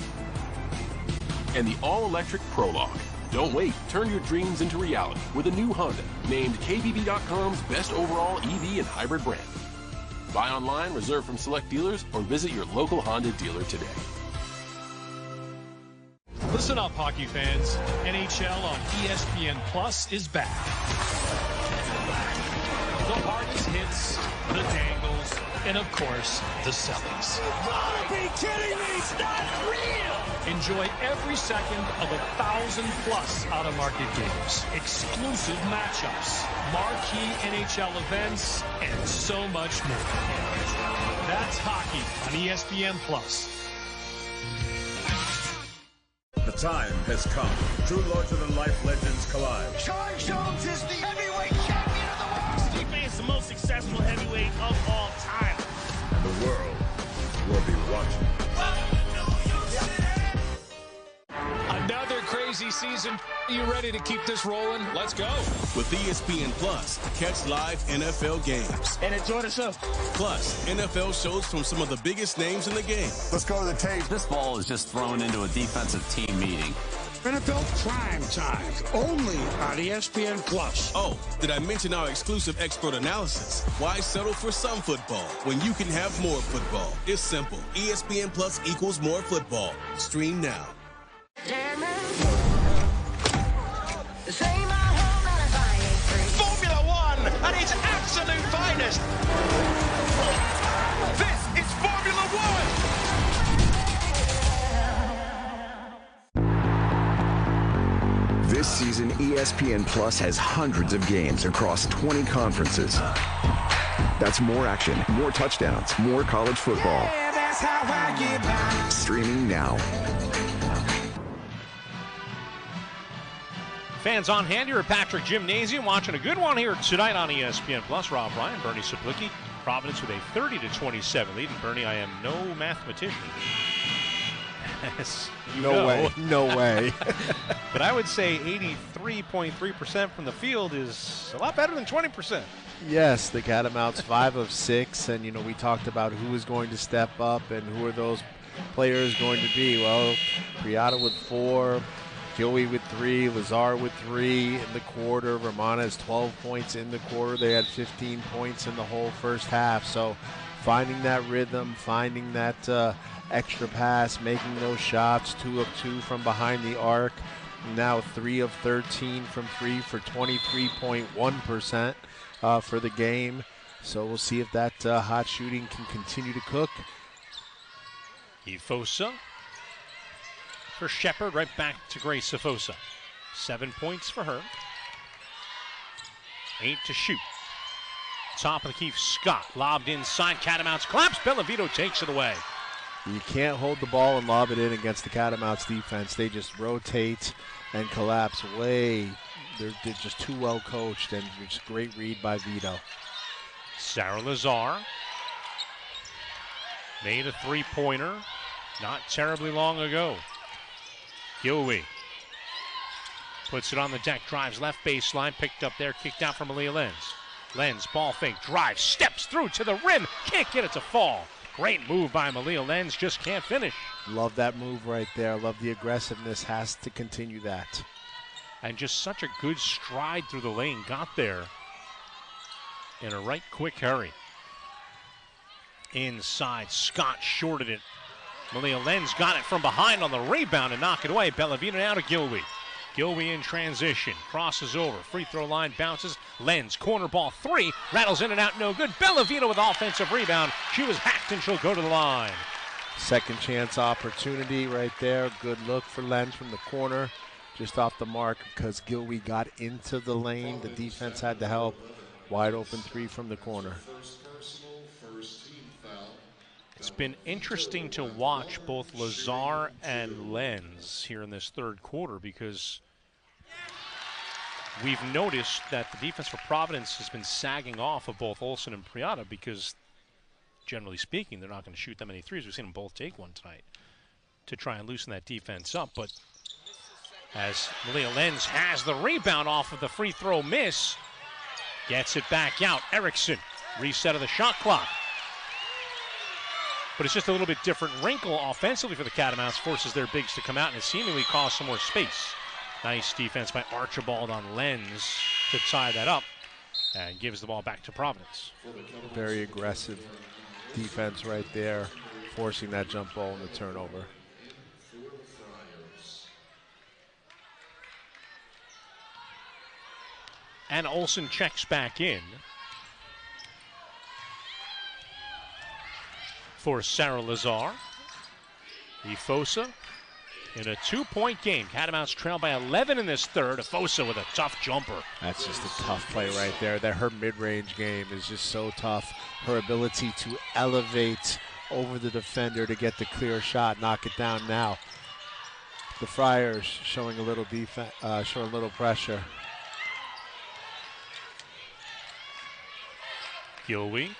and the all-electric Prologue. Don't wait. Turn your dreams into reality with a new Honda, named KBB.com's best overall EV and hybrid brand. Buy online, reserve from select dealers, or visit your local Honda dealer today. Listen up, hockey fans. NHL on ESPN Plus is back. The hardest hits, the dangles, and of course, the sellies. You gotta be kidding me! It's not real! Enjoy every second of 1,000+ out-of-market games, exclusive matchups, marquee NHL events, and so much more. That's hockey on ESPN Plus. The time has come. Two larger-than-life legends collide. Sean Jones is the heavyweight champion of the world! Steve May is the most successful heavyweight of all time. And the world will be watching. Another crazy season. Are you ready to keep this rolling? Let's go. With ESPN Plus, catch live NFL games. And enjoy the show. Plus, NFL shows from some of the biggest names in the game. Let's go to the tape. This ball is just thrown into a defensive team meeting. NFL Prime Time, only on ESPN Plus. Oh, did I mention our exclusive expert analysis? Why settle for some football when you can have more football? It's simple. ESPN Plus equals more football. Stream now. Formula One at its absolute finest. This is Formula One. This season, ESPN Plus has hundreds of games across 20 conferences. That's more action, more touchdowns, more college football. Yeah, that's how I get by. Streaming now. Fans on hand here at Patrick Gymnasium, watching a good one here tonight on ESPN Plus. Rob Ryan, Bernie Saplicki, Providence with a 30-27 lead. And Bernie, I am no mathematician. No way. But I would say 83.3% from the field is a lot better than 20%. Yes, the Catamounts 5 of 6, and we talked about who is going to step up and who are those players going to be. Well, Prieta with 4. Joey with 3, Lazar with 3 in the quarter. Vermont has 12 points in the quarter. They had 15 points in the whole first half. So finding that rhythm, finding that extra pass, making those shots, 2 of 2 from behind the arc. Now 3 of 13 from 3 for 23.1% for the game. So we'll see if that hot shooting can continue to cook. Ifosa for Shepard, right back to Grace Ifosa. 7 points for her. 8 to shoot. Top of the key, Scott. Lobbed inside, Catamounts collapse. Bellavito takes it away. You can't hold the ball and lob it in against the Catamounts defense. They just rotate and collapse way. They're just too well coached, and it's a great read by Vito. Sarah Lazar made a three-pointer not terribly long ago. Gilwey puts it on the deck, drives left baseline, picked up there, kicked out from Malia Lenz. Lenz, ball fake, drives, steps through to the rim, can't get it to fall. Great move by Malia Lenz, just can't finish. Love that move right there. Love the aggressiveness. Has to continue that. And just such a good stride through the lane. Got there in a right quick hurry. Inside, Scott shorted it. Malia Lenz got it from behind on the rebound and knock it away. Bellavita now to Gilwey. Gilwey in transition, crosses over, free throw line bounces. Lenz, corner ball three, rattles in and out, no good. Bellavita with offensive rebound. She was hacked and she'll go to the line. Second chance opportunity right there. Good look for Lenz from the corner. Just off the mark because Gilwey got into the lane. The defense had to help. Wide open three from the corner. It's been interesting to watch both Lazar and Lenz here in this third quarter because we've noticed that the defense for Providence has been sagging off of both Olsen and Priata because, generally speaking, they're not going to shoot that many threes. We've seen them both take one tonight to try and loosen that defense up. But as Malia Lenz has the rebound off of the free throw miss, gets it back out. Erickson, reset of the shot clock. But it's just a little bit different wrinkle offensively for the Catamounts, forces their bigs to come out and seemingly cause some more space. Nice defense by Archibald on Lenz to tie that up and gives the ball back to Providence. Very aggressive defense right there, forcing that jump ball and the turnover. And Olsen checks back in for Sarah Lazar. Ifosa in a 2-point game. Catamounts trail by 11 in this third. Ifosa with a tough jumper. That's just a tough play right there. That her mid-range game is just so tough. Her ability to elevate over the defender to get the clear shot, knock it down now. The Friars showing a little defense, showing a little pressure. Gilwey.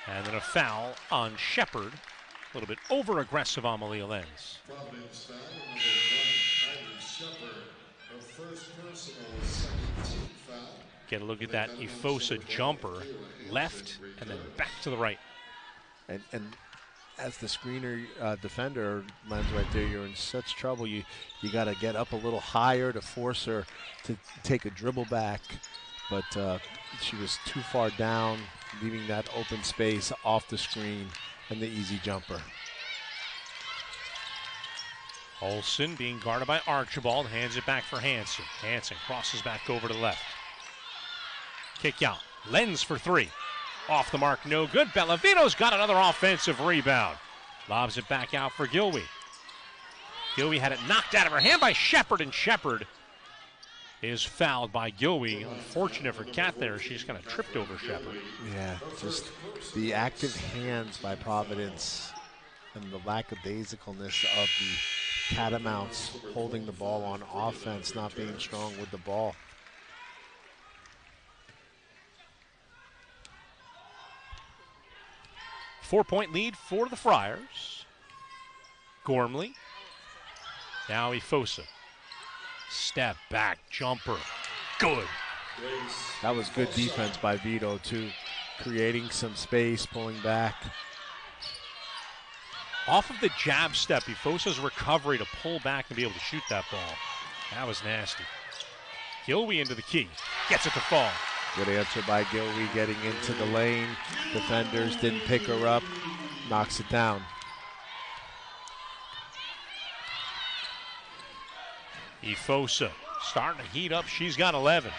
And then a foul on Shepard. A little bit over-aggressive on Malia Lenz. Providence foul, number 1, Kylie Shepard, her first personal, second team foul. Get a look at that Ifosa jumper, left and then back to the right. And as the screener defender, Lenz right there, you're in such trouble. You got to get up a little higher to force her to take a dribble back. But she was too far down, leaving that open space off the screen and the easy jumper. Olsen being guarded by Archibald, hands it back for Hansen. Hansen crosses back over to the left. Kick out. Lenz for three. Off the mark, no good. Bellavito's got another offensive rebound. Lobs it back out for Gilwey. Gilwey had it knocked out of her hand by Shepard, and Shepard is fouled by Gilwey. Unfortunate for Kat there. She just kind of tripped over Shepard. Yeah, just the active hands by Providence and the lackadaisicalness of the Catamounts holding the ball on offense, not being strong with the ball. Four-point lead for the Friars. Gormley. Now Ifosa. Step back, jumper. Good. That was good defense by Vito, too. Creating some space, pulling back. Off of the jab step, Ifosa's recovery to pull back and be able to shoot that ball. That was nasty. Gilwey into the key. Gets it to fall. Good answer by Gilwey getting into the lane. Defenders didn't pick her up. Knocks it down. Efosa starting to heat up. She's got 11.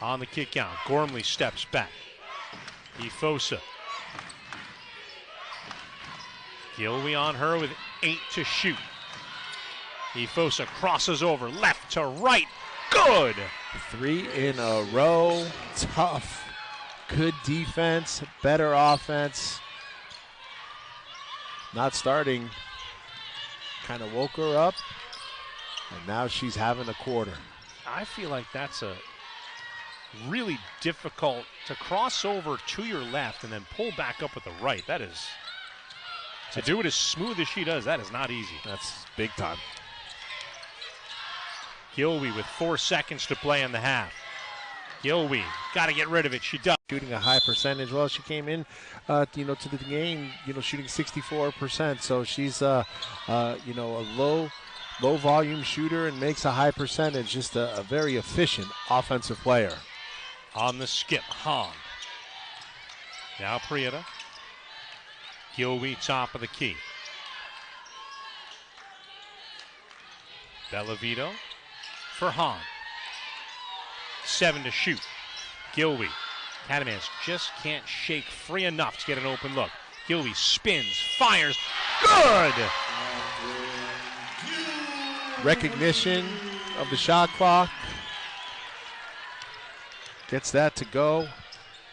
On the kick out, Gormley steps back. Efosa. Gilwey on her with 8 to shoot. Efosa crosses over left to right. Good! 3 in a row. Tough. Good defense. Better offense. Not starting. Kind of woke her up. And now she's having a quarter. I feel like that's a really difficult to cross over to your left and then pull back up with the right. That is, to do it as smooth as she does, that is not easy. That's big time. Gilwey with 4 seconds to play in the half. Gilwey, got to get rid of it. She does. Shooting a high percentage. Well, she came in, to the game, shooting 64%. So she's, a low volume shooter and makes a high percentage. Just a very efficient offensive player. On the skip, Hahn. Now Prieta. Gilwey, top of the key. Bellavito for Hahn. 7 to shoot. Gilwey. Catamans just can't shake free enough to get an open look. Gilwey spins, fires. Good! Recognition of the shot clock. Gets that to go.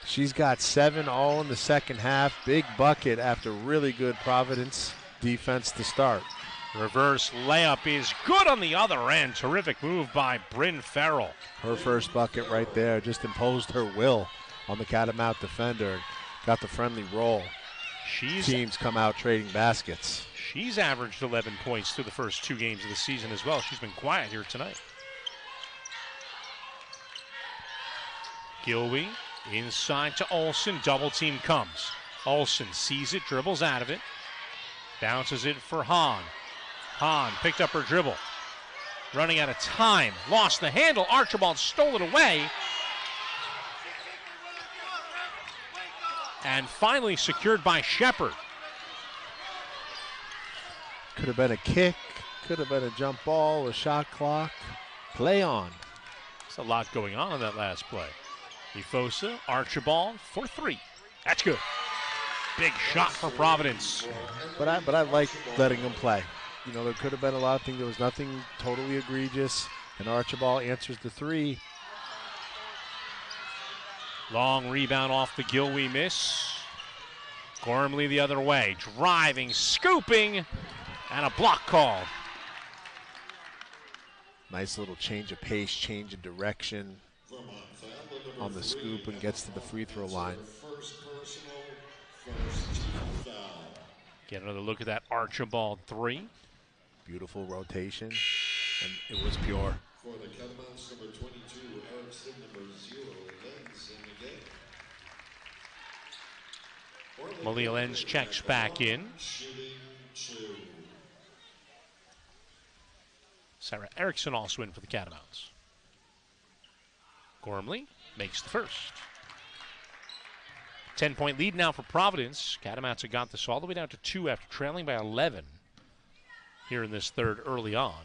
She's got 7 all in the second half. Big bucket after really good Providence defense to start. Reverse layup is good on the other end. Terrific move by Bryn Farrell. Her first bucket right there just imposed her will on the Catamount defender. Got the friendly roll. Teams come out trading baskets. She's averaged 11 points through the first 2 games of the season as well. She's been quiet here tonight. Gilwey inside to Olsen. Double team comes. Olsen sees it, dribbles out of it. Bounces it for Hahn. Hahn picked up her dribble. Running out of time. Lost the handle. Archibald stole it away. And finally secured by Shepard. Could have been a kick. Could have been a jump ball, a shot clock. Play on. There's a lot going on in that last play. Efosa, Archibald for 3. That's good. Big shot for Providence. But I like letting them play. There could have been a lot of things. There was nothing totally egregious. And Archibald answers the 3. Long rebound off the Gilwey miss. Gormley the other way. Driving, scooping, and a block call. Nice little change of pace, change of direction on the scoop and gets to the free throw line. Get another look at that Archibald 3. Beautiful rotation, and it was pure. For the Catamounts, number 22, Erickson, number 0, Lenz in the game. Malia Lenz checks back in. Sarah Erickson also in for the Catamounts. Gormley makes the first. 10-point lead now for Providence. Catamounts have got this all the way down to 2 after trailing by 11 here in this third early on.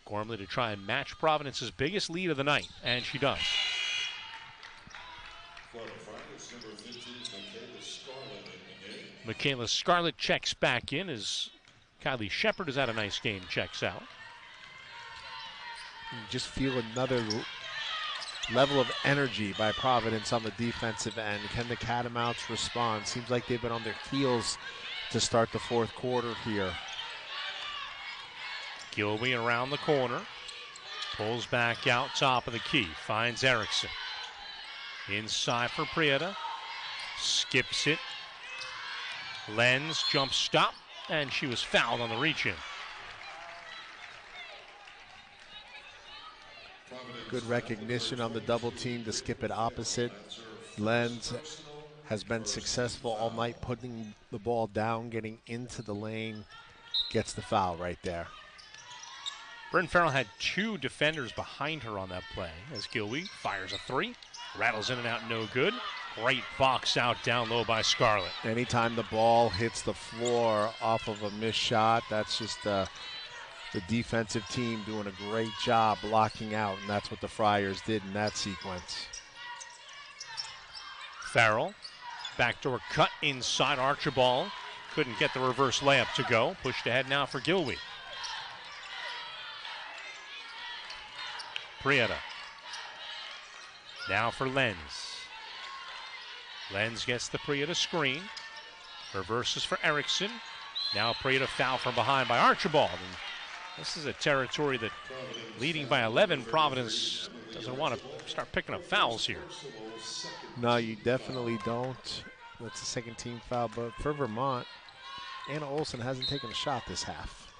Gormley to try and match Providence's biggest lead of the night, and she does. For the Fridays, number 15, Michaela Scarlett in the game. Michaela Scarlett checks back in as Kylie Shepard has had a nice game, checks out. You just feel another level of energy by Providence on the defensive end. Can the Catamounts respond? Seems like they've been on their heels to start the fourth quarter here. Gilwey around the corner. Pulls back out top of the key. Finds Erickson. Inside for Prieta. Skips it. Lenz jump stop. And she was fouled on the reach-in. Good recognition on the double team to skip it opposite. Lenz has been successful all night putting the ball down, getting into the lane. Gets the foul right there. Bryn Farrell had 2 defenders behind her on that play as Gilwey fires a 3. Rattles in and out, no good. Great box out down low by Scarlett. Anytime the ball hits the floor off of a missed shot, that's just the defensive team doing a great job blocking out, and that's what the Friars did in that sequence. Farrell, backdoor cut inside. Archibald couldn't get the reverse layup to go. Pushed ahead now for Gilwey. Prieta. Now for Lenz. Lenz gets the Prieta screen. Reverses for Erickson. Now Prieta foul from behind by Archibald. And this is a territory that, leading by 11, Providence doesn't want to start picking up fouls here. No, you definitely don't. That's the second team foul, but for Vermont, Anna Olsen hasn't taken a shot this half.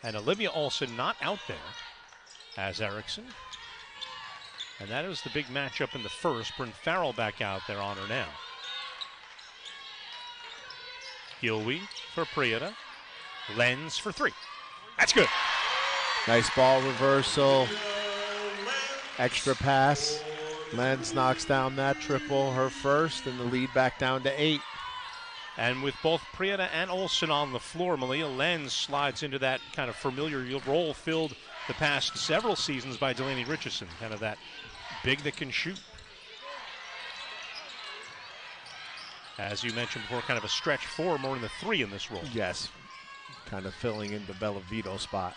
And Olivia Olsen not out there as Erickson. And that is the big matchup in the first. Bryn Farrell back out there on her now. Gilwey for Prieta. Lenz for three. That's good. Nice ball reversal. Extra pass. Lenz knocks down that triple, her first, and the lead back down to 8. And with both Prieta and Olsen on the floor, Malia Lenz slides into that kind of familiar role filled the past several seasons by Delaney Richardson, kind of that big that can shoot. As you mentioned before, kind of a stretch 4 more than the 3 in this role. Yes, kind of filling in the Bellavito spot.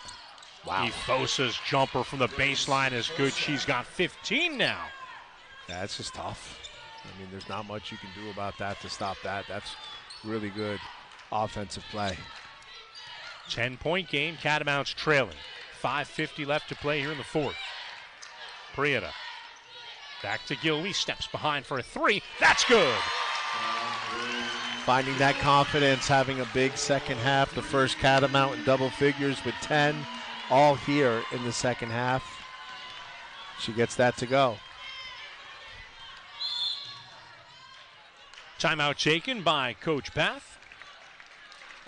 Wow. Efosa's jumper from the baseline is good. She's got 15 now. That's just tough. I mean, there's not much you can do about that to stop that. That's really good offensive play. 10-point game, Catamounts trailing. 5:50 left to play here in the fourth. Prieta. Back to Gilwey, steps behind for a 3. That's good. Finding that confidence, having a big second half. The first Catamount in double figures with 10, all here in the second half. She gets that to go. Timeout taken by Coach Bath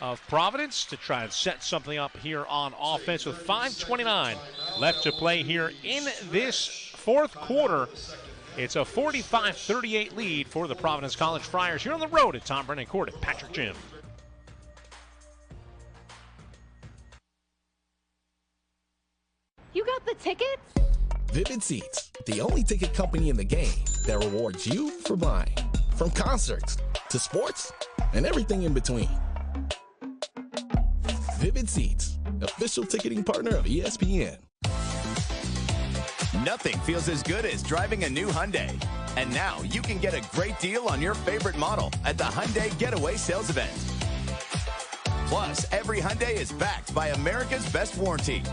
of Providence to try and set something up here on offense with 5:29 left to play here in this fourth quarter. It's a 45-38 lead for the Providence College Friars here on the road at Tom Brennan Court at Patrick Gym. You got the tickets? Vivid Seats, the only ticket company in the game that rewards you for buying. From concerts to sports and everything in between. Vivid Seats, official ticketing partner of ESPN. Nothing feels as good as driving a new Hyundai. And now you can get a great deal on your favorite model at the Hyundai Getaway Sales Event. Plus, every Hyundai is backed by America's Best Warranty.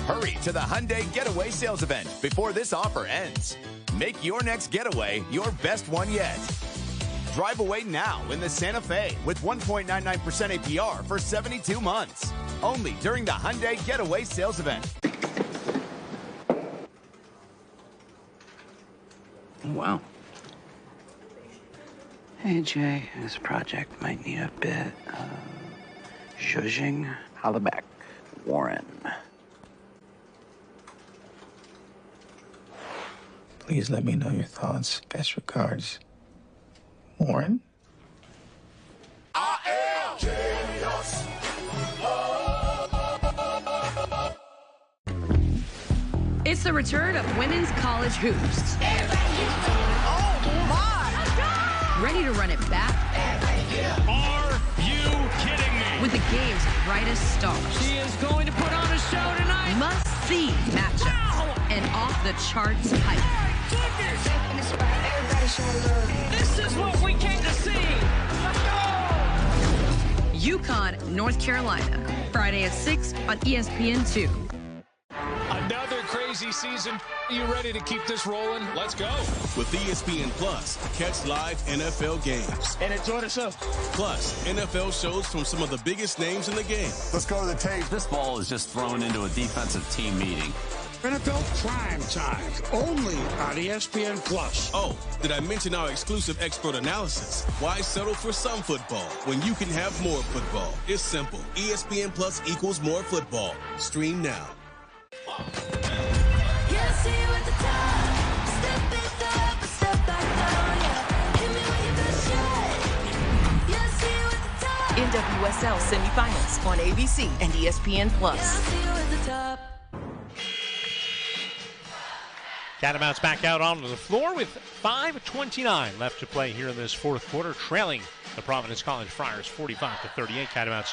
Hurry to the Hyundai Getaway Sales Event before this offer ends. Make your next getaway your best one yet. Drive away now in the Santa Fe with 1.99% APR for 72 months. Only during the Hyundai Getaway Sales Event. Wow. Hey, Jay, this project might need a bit of zhuzhing. Holla back, Warren. Please let me know your thoughts. Best regards, Warren. I am genius. It's the return of women's college hoops. Oh, my. Ready to run it back? Are you kidding me? With the game's brightest stars. She is going to put on a show tonight. Must-see matchups. And off-the-charts hype. This is what we came to see. Let's go. UConn, North Carolina. Friday at 6 on ESPN2. Another crazy season. Are you ready to keep this rolling? Let's go. With ESPN Plus, catch live NFL games. And enjoy the show. Plus, NFL shows from some of the biggest names in the game. Let's go to the tape. This ball is just thrown into a defensive team meeting. NFL Prime Time, only on ESPN Plus. Oh, did I mention our exclusive expert analysis? Why settle for some football when you can have more football? It's simple. ESPN Plus equals more football. Stream now. Yes, see you at the top. Step it up. NWSL semifinals on ABC and ESPN+. Catamounts back out onto the floor with 5:29 left to play here in this fourth quarter, trailing the Providence College Friars 45-38. Catamounts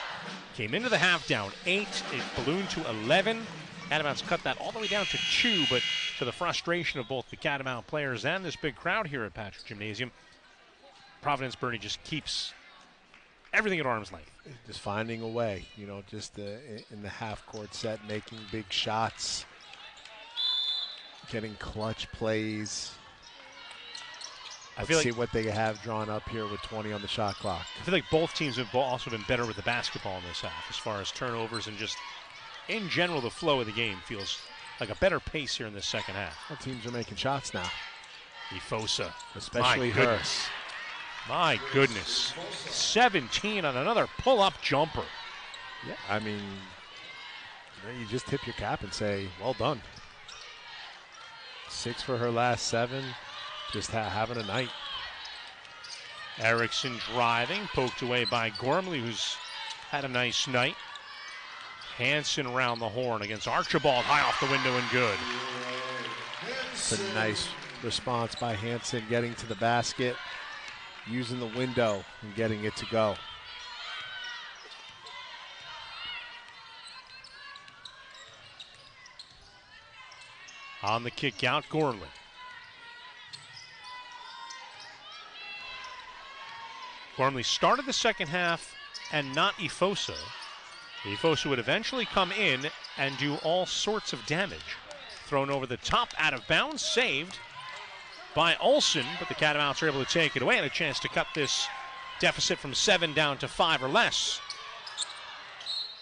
came into the half down 8. It ballooned to 11. Catamounts cut that all the way down to 2, but to the frustration of both the Catamount players and this big crowd here at Patrick Gymnasium, Providence Bernie just keeps everything at arm's length. Just finding a way, just in the half-court set, making big shots, getting clutch plays. Let's see what they have drawn up here with 20 on the shot clock. I feel like both teams have also been better with the basketball in this half as far as turnovers and just in general the flow of the game feels like a better pace here in this second half. Well, teams are making shots now. Ifosa. Especially My her. goodness. My goodness. 17 on another pull-up jumper. Yeah, I mean, you just tip your cap and say, well done. 6 for her last 7. Just having a night. Erickson driving, poked away by Gormley, who's had a nice night. Hansen around the horn against Archibald, high off the window and good. It's a nice response by Hansen, getting to the basket, using the window and getting it to go. On the kick out, Gormley. Gormley started the second half and not Ifosa. Ifosa would eventually come in and do all sorts of damage. Thrown over the top, out of bounds, saved by Olsen, but the Catamounts are able to take it away and a chance to cut this deficit from 7 down to 5 or less.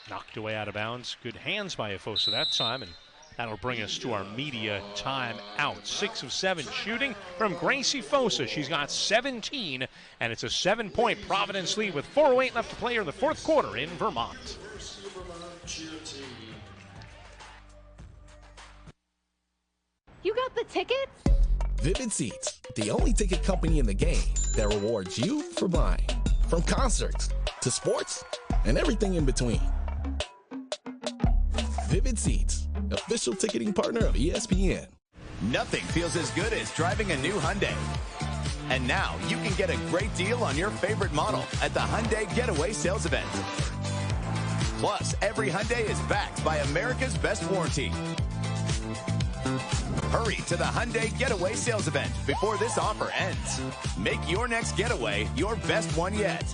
Knocked away out of bounds. Good hands by Ifosa that time, and that'll bring us to our media timeout. 6 of 7 shooting from Gracie Fosa. She's got 17, and it's a 7-point Providence lead with 4:08 left to play here in the fourth quarter in Vermont. You got the tickets? Vivid Seats, the only ticket company in the game that rewards you for buying. From concerts to sports and everything in between. Vivid Seats, official ticketing partner of ESPN. Nothing feels as good as driving a new Hyundai. And now you can get a great deal on your favorite model at the Hyundai Getaway Sales Event. Plus, every Hyundai is backed by America's best warranty. Hurry to the Hyundai Getaway Sales Event before this offer ends. Make your next getaway your best one yet.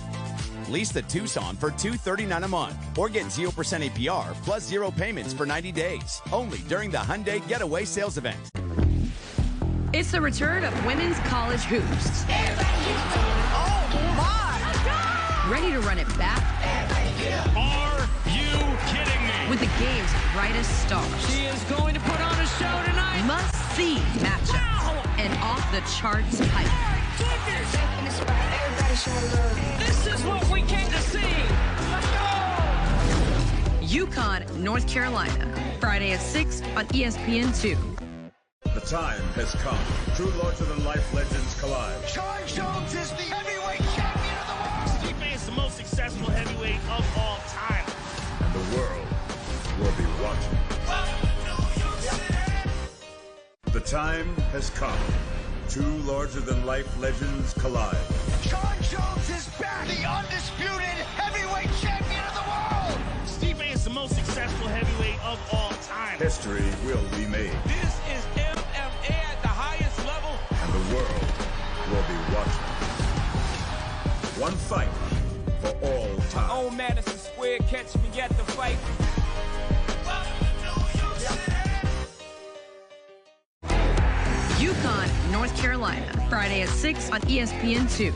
Lease the Tucson for $239 a month or get 0% APR plus 0 payments for 90 days. Only during the Hyundai Getaway Sales Event. It's the return of women's college hoops. Oh, my! Ready to run it back? Are you kidding me? With the game's brightest stars. She is going to put on a show tonight. Must-see matchups. And off-the-charts hype. This is what we came to see. Let's go! UConn, North Carolina. Friday at 6 on ESPN2. The time has come. True larger-than-life legends collide. Sean Jones is the heavyweight champion of the world. Steve is the most successful heavyweight of all time. And the world will be watching. The time has come. Two larger-than-life legends collide. Sean Jones is back, the undisputed heavyweight champion of the world. Steve is the most successful heavyweight of all time. History will be made. This is MMA at the highest level. And the world will be watching. One fight for all time. Oh, Madison Square, catch me at the fight. UConn, North Carolina. Friday at 6 on ESPN2.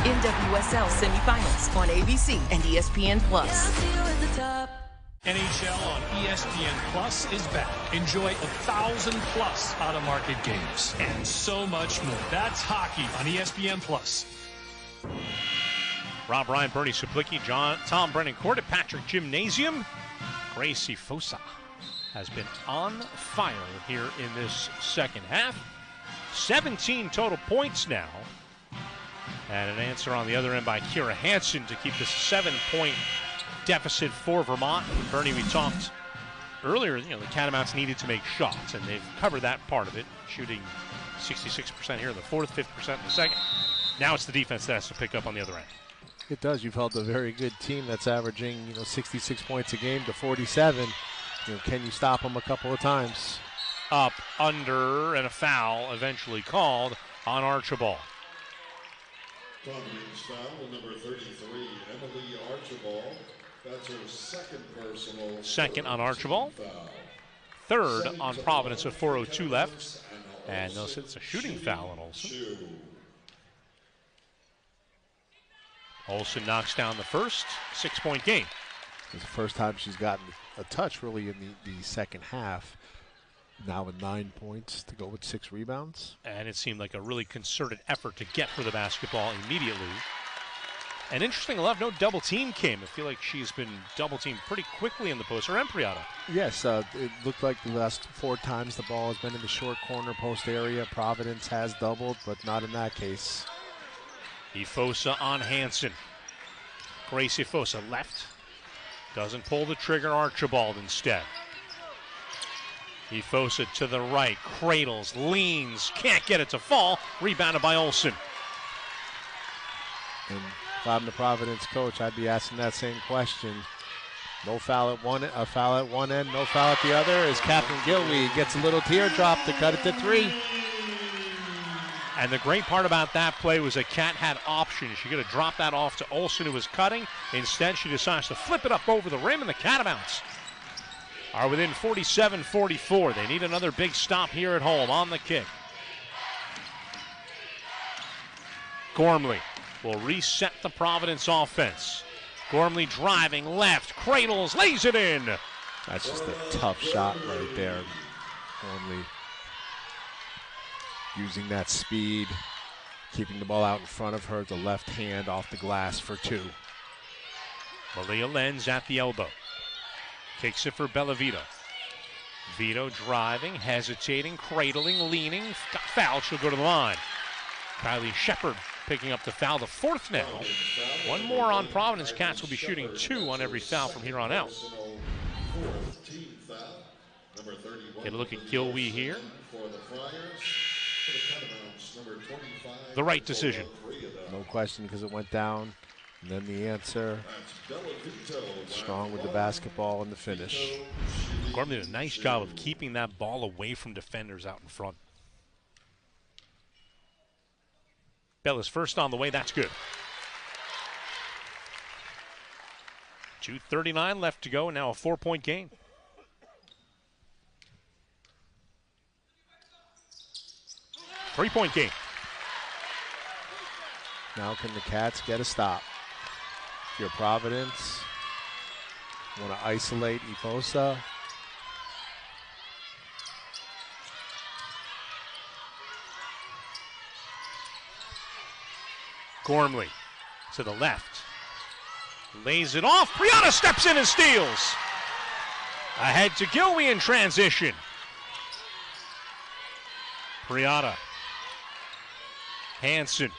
NWSL semifinals on ABC and ESPN+. NHL on ESPN Plus is back. Enjoy 1,000+ out-of-market games and so much more. That's hockey on ESPN Plus. Rob Ryan, Bernie Suplicki, Tom Brennan Court at Patrick Gymnasium. Gracie Fosa has been on fire here in this second half. 17 total points now. And an answer on the other end by Kira Hansen to keep this 7-point deficit for Vermont. Bernie, we talked earlier, the Catamounts needed to make shots, and they've covered that part of it, shooting 66% here in the fourth, 50% in the second. Now it's the defense that has to pick up on the other end. It does. You've held a very good team that's averaging, 66 points a game to 47. Can you stop them a couple of times? Up, under, and a foul eventually called on Archibald. Providence foul, number 33, Emily Archibald. That's her second personal. Second on Archibald. Foul. Third on Providence with 4:02 left. And they'll say it's a shooting foul on Olsen. Olsen knocks down the first, 6-point game. It's the first time she's gotten a touch really in the second half. Now with 9 points to go with 6 rebounds. And it seemed like a really concerted effort to get her the basketball immediately. And interesting enough, no double team came. I feel like she's been double teamed pretty quickly in the post. Or Empriata. Yes, it looked like the last 4 times the ball has been in the short corner post area. Providence has doubled, but not in that case. Ifosa on Hansen. Grace Ifosa left. Doesn't pull the trigger. Archibald instead. Ifosa to the right. Cradles, leans, can't get it to fall. Rebounded by Olsen. And if I'm the Providence coach, I'd be asking that same question. No foul at one, a foul at one end, no foul at the other. As Captain Gilwee gets a little teardrop to cut it to 3. And the great part about that play was that Kat had options. She could have dropped that off to Olsen, who was cutting. Instead, she decides to flip it up over the rim, and the Catamounts are within 47-44. They need another big stop here at home on the kick. Gormley will reset the Providence offense. Gormley driving left, cradles, lays it in. That's just a tough shot right there. Gormley using that speed, keeping the ball out in front of her, the left hand off the glass for 2. Malia Lenz at the elbow. Kicks it for Bellavito. Vito driving, hesitating, cradling, leaning. Got fouled, she'll go to the line. Kylie Shepard picking up the foul, the 4th now. 1 more on Providence. Cats will be shooting 2 on every foul from here on out. Get a look at Gilwee here. The right decision. No question, because it went down. And then the answer. Strong with the basketball and the finish. Gormley did a nice job of keeping that ball away from defenders out in front. Bella's first on the way, that's good. 2:39 left to go, now a 4-point game. Three-point game. Now can the Cats get a stop? If you're Providence, want to isolate Ifosa. Gormley to the left. Lays it off. Priata steps in and steals. Ahead to Gilwee in transition. Priata. Hansen.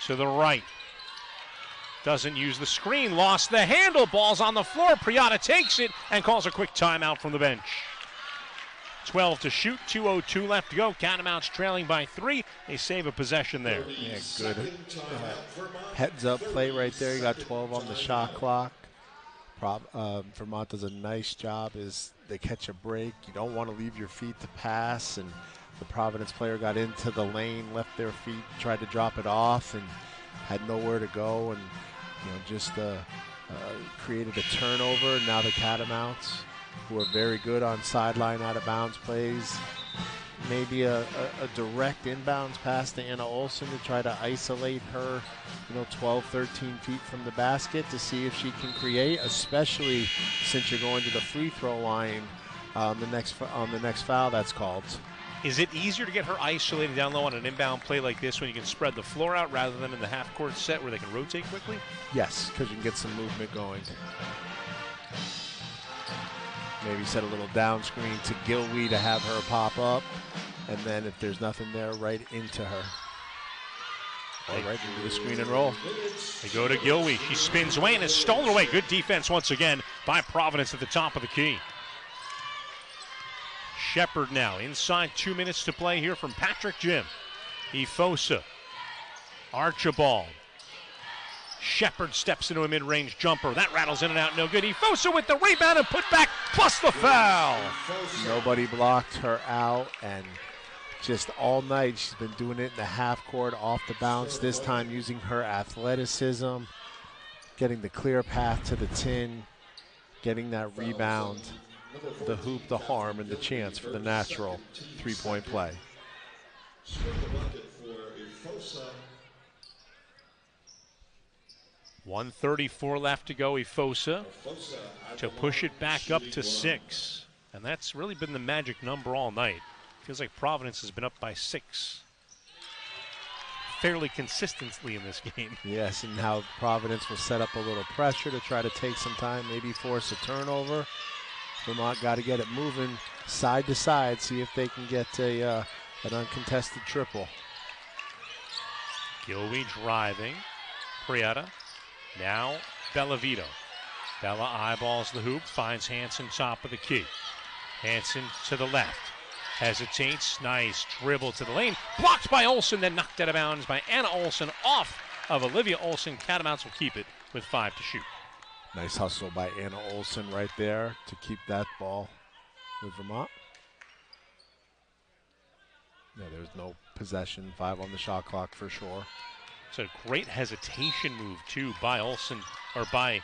To the right. Doesn't use the screen. Lost the handle. Ball's on the floor. Priata takes it and calls a quick timeout from the bench. 12 to shoot, 2:02 left to go. Catamounts trailing by 3. They save a possession there. Yeah, good heads-up play right there. You got 12 on the shot clock. Vermont does a nice job as they catch a break. You don't want to leave your feet to pass, and the Providence player got into the lane, left their feet, tried to drop it off, and had nowhere to go, and just created a turnover. Now the Catamounts, who are very good on sideline out-of-bounds plays. Maybe a direct inbounds pass to Anna Olsen to try to isolate her, 12, 13 feet from the basket to see if she can create, especially since you're going to the free throw line on the next foul that's called. Is it easier to get her isolated down low on an inbound play like this when you can spread the floor out rather than in the half-court set where they can rotate quickly? Yes, because you can get some movement going. Maybe set a little down screen to Gilwee to have her pop up. And then if there's nothing there, right into her. Or right into the screen and roll. They go to Gilwee. She spins away and is stolen away. Good defense once again by Providence at the top of the key. Shepard now inside 2 minutes to play here from Patrick Jim. Efosa. Archibald. Shepard steps into a mid-range jumper. That rattles in and out, no good. Efosa with the rebound and put back, plus the foul. Nobody blocked her out, and just all night she's been doing it in the half court, off the bounce, this time using her athleticism, getting the clear path to the tin, getting that rebound, the hoop, the harm, and the chance for the natural three-point play. 1:34 left to go. Efosa to push it back up to 6. And that's really been the magic number all night. Feels like Providence has been up by 6 fairly consistently in this game. Yes, and now Providence will set up a little pressure to try to take some time, maybe force a turnover. Vermont got to get it moving side to side, see if they can get an uncontested triple. Gilwee driving. Prieta. Now Bellavito. Bella eyeballs the hoop, finds Hansen top of the key. Hansen to the left. Hesitates, nice dribble to the lane. Blocked by Olsen, then knocked out of bounds by Anna Olsen off of Olivia Olsen. Catamounts will keep it with 5 to shoot. Nice hustle by Anna Olsen right there to keep that ball with Vermont. Yeah, there's no possession, 5 on the shot clock for sure. It's a great hesitation move too by Olsen, or by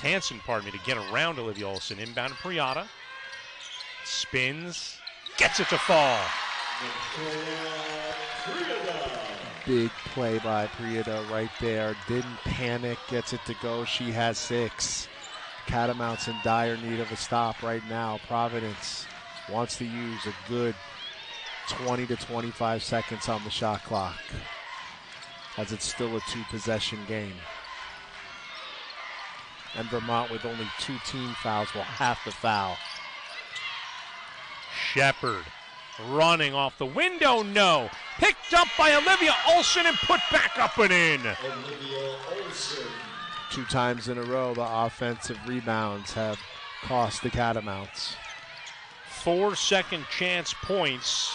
Hansen, pardon me, to get around Olivia Olsen. Inbound Prieta. Spins, gets it to fall. Big play by Prieta right there. Didn't panic, gets it to go. She has 6. Catamounts in dire need of a stop right now. Providence wants to use a good 20 to 25 seconds on the shot clock, as it's still a 2-possession game. And Vermont, with only 2 team fouls, will have to foul. Shepard running off the window, no. Picked up by Olivia Olsen and put back up and in. Olivia Olsen. 2 times in a row, the offensive rebounds have cost the Catamounts. 4 second chance points.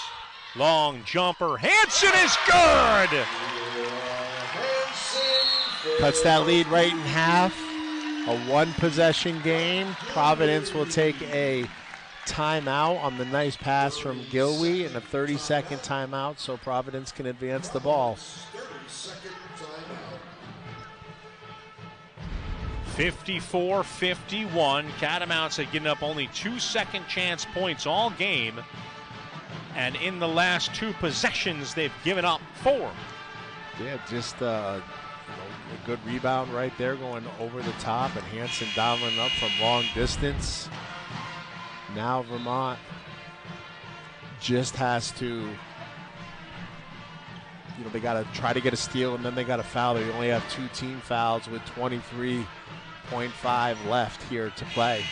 Long jumper. Hansen is good. Cuts that lead right in half. A 1-possession game. Providence will take a timeout on the nice pass from Gilwee, and a 30-second timeout so Providence can advance the ball. 54-51. Catamounts had given up only 2 second chance points all game. And in the last 2 possessions, they've given up 4. Yeah, just a good rebound right there going over the top, and Hansen dialing up from long distance. Now Vermont just has to, they got to try to get a steal, and then they got to foul. They only have 2 team fouls with 23.5 left here to play.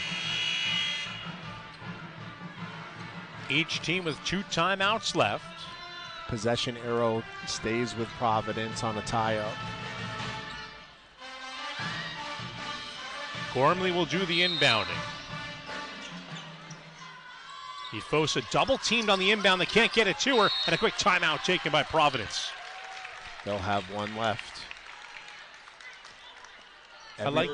Each team with 2 timeouts left. Possession arrow stays with Providence on a tie-up. Gormley will do the inbounding. Efosa double teamed on the inbound. They can't get it to her, and a quick timeout taken by Providence. They'll have 1 left. But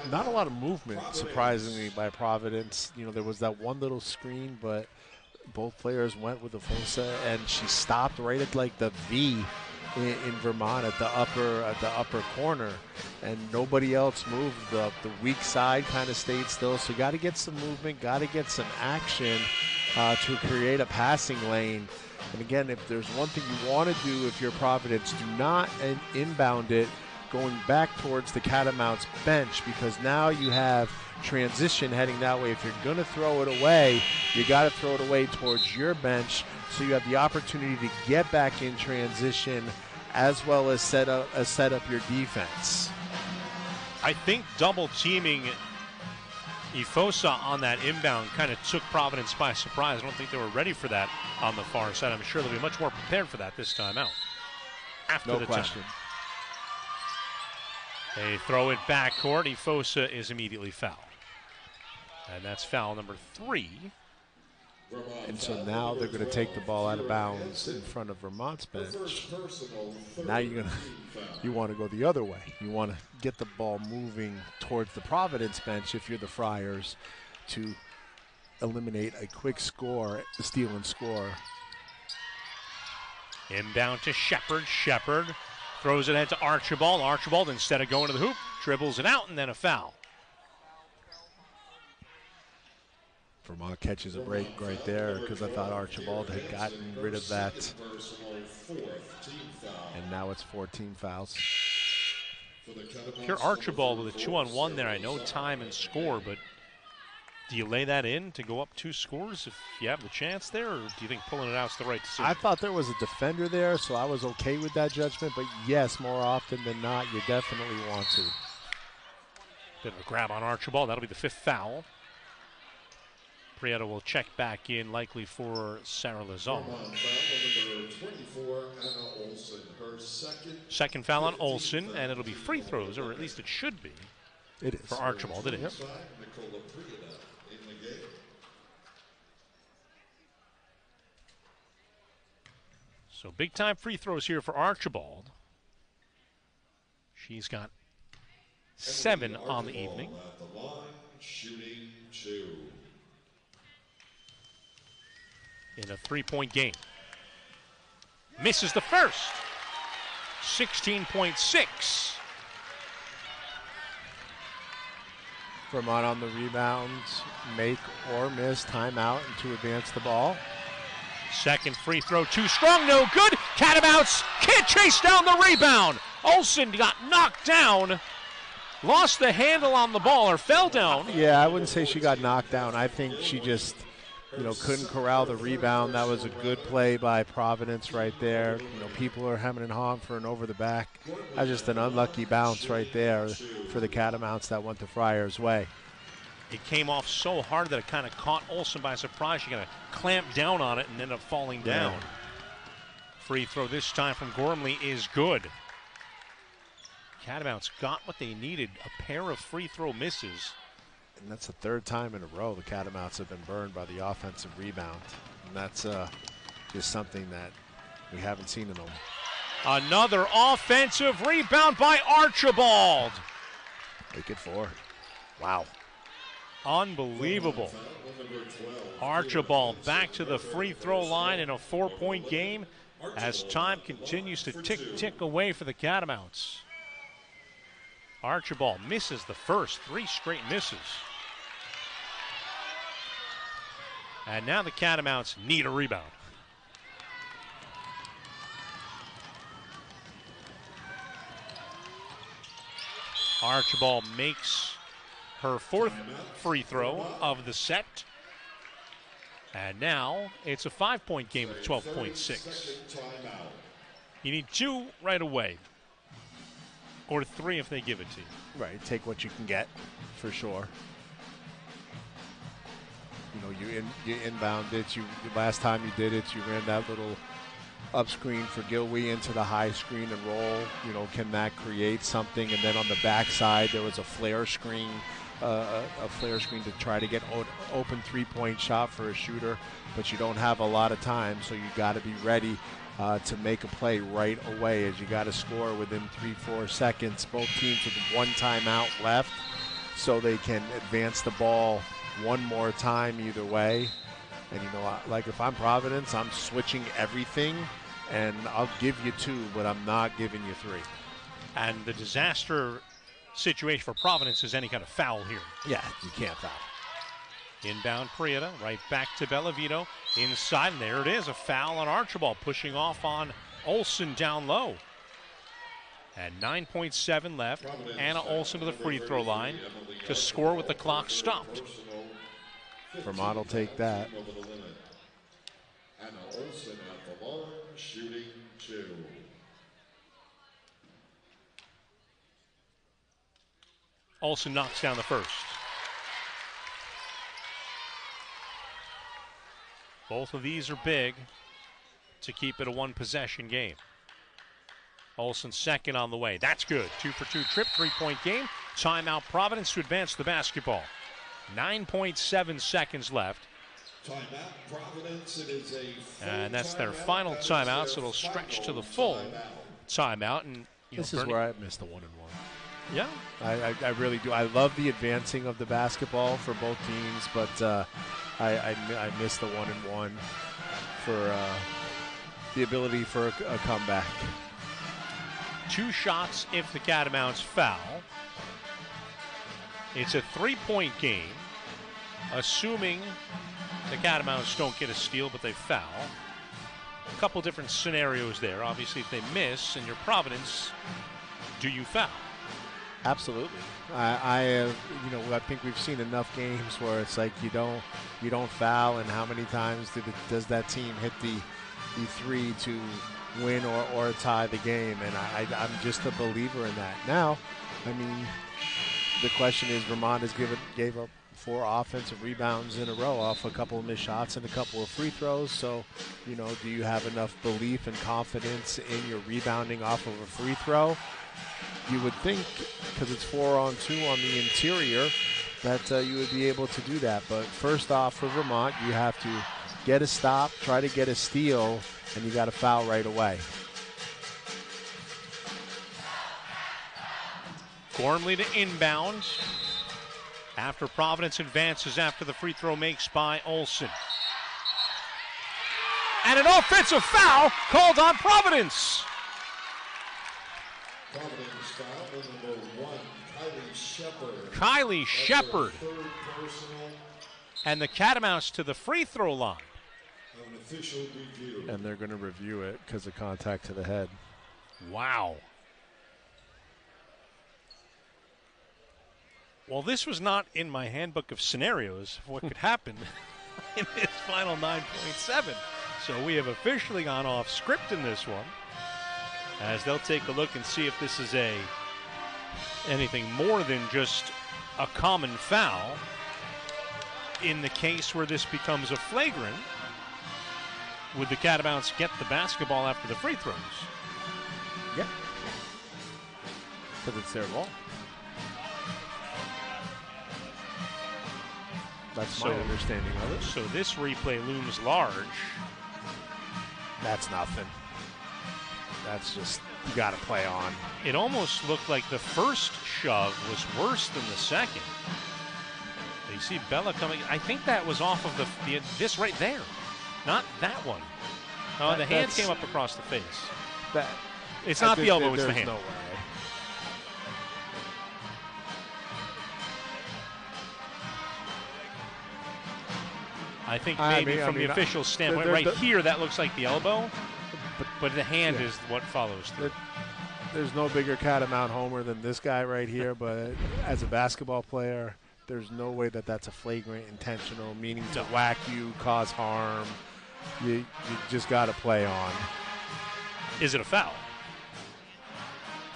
not a lot of movement, surprisingly, by Providence. There was that one little screen, but both players went with Efosa, and she stopped right at like the V in Vermont at the upper corner, and nobody else moved. The weak side kind of stayed still. So got to get some movement, got to get some action to create a passing lane. And again, if there's one thing you want to do if you're Providence, do not inbound it going back towards the Catamounts bench, because now you have transition heading that way. If you're going to throw it away, you got to throw it away towards your bench, so you have the opportunity to get back in transition as well as set up your defense. I think double teaming Ifosa on that inbound kind of took Providence by surprise. I don't think they were ready for that on the far side. I'm sure they'll be much more prepared for that this time out. After No the question. They throw it backcourt. Ifosa is immediately fouled. And that's foul number 3. And so now they're going to take the ball out of bounds in front of Vermont's bench. Now you want to go the other way. You want to get the ball moving towards the Providence bench if you're the Friars to eliminate a quick score, steal and score. Inbound to Shepard. Shepard throws it ahead to Archibald. Archibald, instead of going to the hoop, dribbles it out, and then a foul. Vermont catches a break right there because I thought Archibald had gotten rid of that. And now it's 14 fouls. Here, Archibald with a 2-on-1 there. I know time and score, but do you lay that in to go up 2 scores if you have the chance there, or do you think pulling it out is the right decision? I thought there was a defender there, so I was okay with that judgment. But yes, more often than not, you definitely want to. Bit of a grab on Archibald. That'll be the 5th foul. Prieto will check back in, likely for Sarah Lazon. Second foul on Olsen, and it'll be free throws, or at least it should be. It is. For Archibald, it is. So big time free throws here for Archibald. She's got 7 on the evening. Shooting 2. In a 3-point game. Misses the first. 16.6. Vermont on the rebound, make or miss, timeout, and to advance the ball. Second free throw, too strong, no good. Catamounts can't chase down the rebound. Olsen got knocked down, lost the handle on the ball, or fell down. Yeah, I wouldn't say she got knocked down. I think she just, couldn't corral the rebound. That was a good play by Providence right there. People are hemming and hawing for an over the back. That was just an unlucky bounce right there for the Catamounts that went the Friars' way. It came off so hard that it kind of caught Olsen by surprise. She kind of clamped down on it and ended up falling down. Yeah. Free throw this time from Gormley is good. Catamounts got what they needed, a pair of free throw misses. And that's the 3rd time in a row the Catamounts have been burned by the offensive rebound. And that's just something that we haven't seen in them. Another offensive rebound by Archibald. Make it 4. Wow. Unbelievable. Archibald back to the free throw line in a 4-point game as time continues to tick away for the Catamounts. Archibald misses the first, 3 straight misses. And now the Catamounts need a rebound. Archibald makes her 4th free throw of the set. And now it's a 5-point game with 12.6. You need 2 right away. Or 3 if they give it to you. Right, take what you can get, for sure. You inbound it. Last time you did it, you ran that little up screen for Gilwee into the high screen and roll. Can that create something? And then on the backside, there was a flare screen, to try to get open 3-point shot for a shooter, but you don't have a lot of time, so you got to be ready to make a play right away, as you got to score within 3-4 seconds. Both teams with 1 timeout left, so they can advance the ball 1 more time either way. And like if I'm Providence, I'm switching everything, and I'll give you 2, but I'm not giving you 3. And the disaster situation for Providence is any kind of foul here. Yeah, you can't foul. Inbound Prieta, right back to Bellavito. Inside, and there it is, a foul on Archibald, pushing off on Olsen down low. And 9.7 left. Anna Olsen to the free throw line to score with the clock stopped. Vermont will take that. Anna Olsen at the line, shooting 2. Olsen knocks down the first. Both of these are big to keep it a one-possession game. Olsen second on the way. That's good. 2-for-2 trip, 3-point game. Timeout Providence to advance the basketball. 9.7 seconds left. Timeout Providence. It is a And that's their final timeout, so it'll stretch to the full timeout. And this is where I missed the 1-and-1. Yeah. I really do. I love the advancing of the basketball for both teams, but I miss the 1-and-1 for the ability for a comeback. 2 shots if the Catamounts foul. It's a 3-point game, assuming the Catamounts don't get a steal, but they foul. A couple different scenarios there. Obviously, if they miss and you're Providence, do you foul? Absolutely. I think we've seen enough games where it's like you don't foul, and how many times does that team hit the three to win or tie the game? And I'm just a believer in that. Now, I mean, the question is, Vermont gave up 4 offensive rebounds in a row off a couple of missed shots and a couple of free throws. So, do you have enough belief and confidence in your rebounding off of a free throw? You would think, because it's 4-on-2 on the interior, that you would be able to do that. But first off, for Vermont, you have to get a stop, try to get a steal, and you got to foul right away. Gormley to inbound after Providence advances after the free throw makes by Olsen. And an offensive foul called on Providence. Providence foul number 1, Kylie Shepard. Kylie Shepard. Third personal. And the Catamounts to the free throw line. An official review. And they're going to review it because of contact to the head. Wow. Well, this was not in my handbook of scenarios of what could happen in this final 9.7. So we have officially gone off script in this one, as they'll take a look and see if this is anything more than just a common foul. In the case where this becomes a flagrant, would the Catamounts get the basketball after the free throws? Yeah. Because it's their ball. That's my understanding of it. So this replay looms large. That's nothing. That's just, you got to play on. It almost looked like the first shove was worse than the second. You see Bella coming. I think that was off of this right there, not that one. Oh, the hand came up across the face. It's not the elbow, it's the hand. No way. I think maybe from the official standpoint, right here, that looks like the elbow, but the hand is what follows through. There's no bigger Catamount homer than this guy right here, but as a basketball player, there's no way that that's a flagrant, intentional, meaning to whack you, cause harm. You just got to play on. Is it a foul?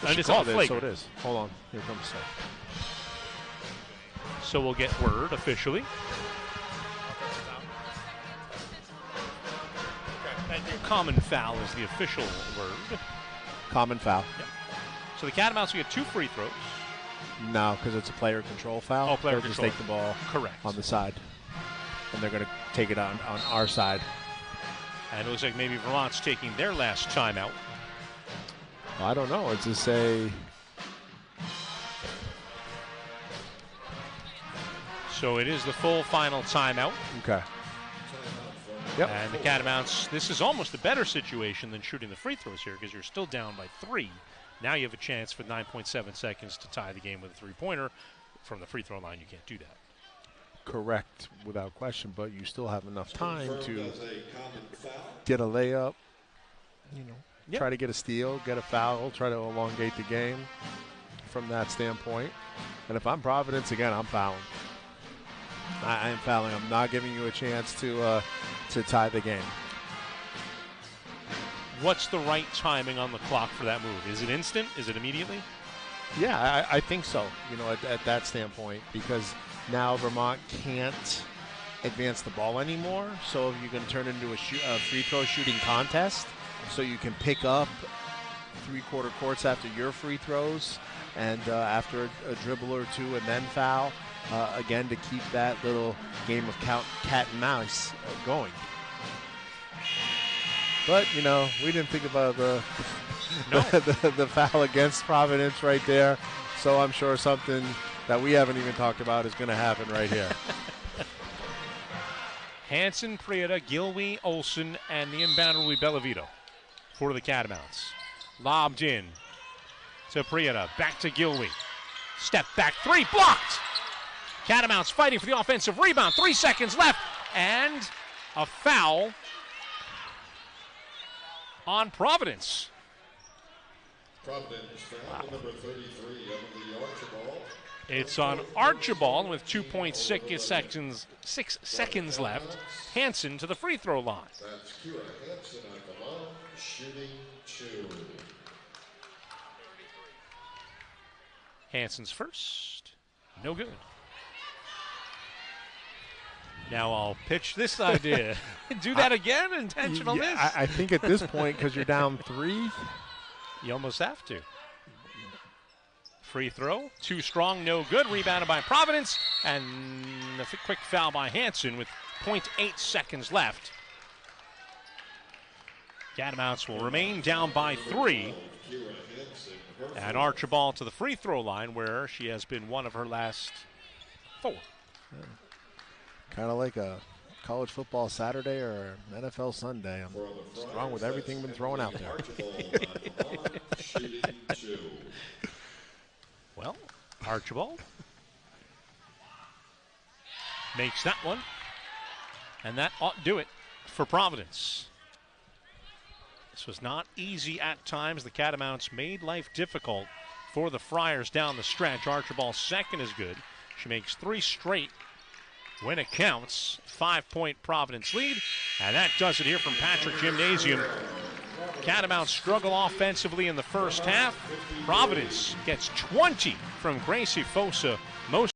It's called it, so it is. Hold on. Here comes the set. So we'll get word officially. Common foul is the official word. Common foul. Yep. So the Catamounts will get 2 free throws. No, because it's a player control foul. Oh, player They'll control. just take the ball Correct. on the side. And they're going to take it on our side. And it looks like maybe Vermont's taking their last timeout. I don't know. It's just a... So it is the full final timeout. Okay. Yep. And the Catamounts, this is almost a better situation than shooting the free throws here, because you're still down by 3. Now you have a chance for 9.7 seconds to tie the game with a three-pointer. From the free throw line, you can't do that. Correct, without question, but you still have enough time to get a layup, try to get a steal, get a foul, try to elongate the game from that standpoint. And if I'm Providence, again, I'm fouling. I am fouling. I'm not giving you a chance to tie the game. What's the right timing on the clock for that move? Is it instant? Is it immediately? Yeah, I think so, at that standpoint, because now Vermont can't advance the ball anymore. So you can turn it into a free throw shooting contest. So you can pick up three-quarter courts after your free throws and after a dribble or two and then foul. Again, to keep that little game of cat and mouse going. But, you know, we didn't think about the foul against Providence right there. So I'm sure something that we haven't even talked about is going to happen right here. Hansen, Prieta, Gilwey, Olsen, and the inbounder will be Bellavito for the Catamounts. Lobbed in to Prieta, back to Gilwey. Step back three, blocked! Catamounts fighting for the offensive rebound. 3 seconds left, and a foul on Providence. Providence foul number 33, Emily Archibald. It's on Archibald with 2.6 seconds left. Hansen to the free throw line. That's Kira Hansen at the line, shooting 2. Hansen's first, no good. Now I'll pitch this idea. Do that again, intentional miss. I think at this point, because you're down 3, you almost have to. Free throw, too strong, no good. Rebounded by Providence, and a quick foul by Hansen with 0.8 seconds left. Catamounts will remain down by 3. And Archibald to the free throw line, where she has been one of her last 4. Kind of like a college football Saturday or an NFL Sunday. I'm strong with everything been thrown out there. Well, Archibald makes that one, and that ought to do it for Providence. This was not easy at times. The Catamounts made life difficult for the Friars down the stretch. Archibald's second is good. She makes 3 straight when it counts. 5-point Providence lead, and that does it here from Patrick Gymnasium. Catamounts struggle offensively in the first half. Providence gets 20 from Gracie Fosa. Most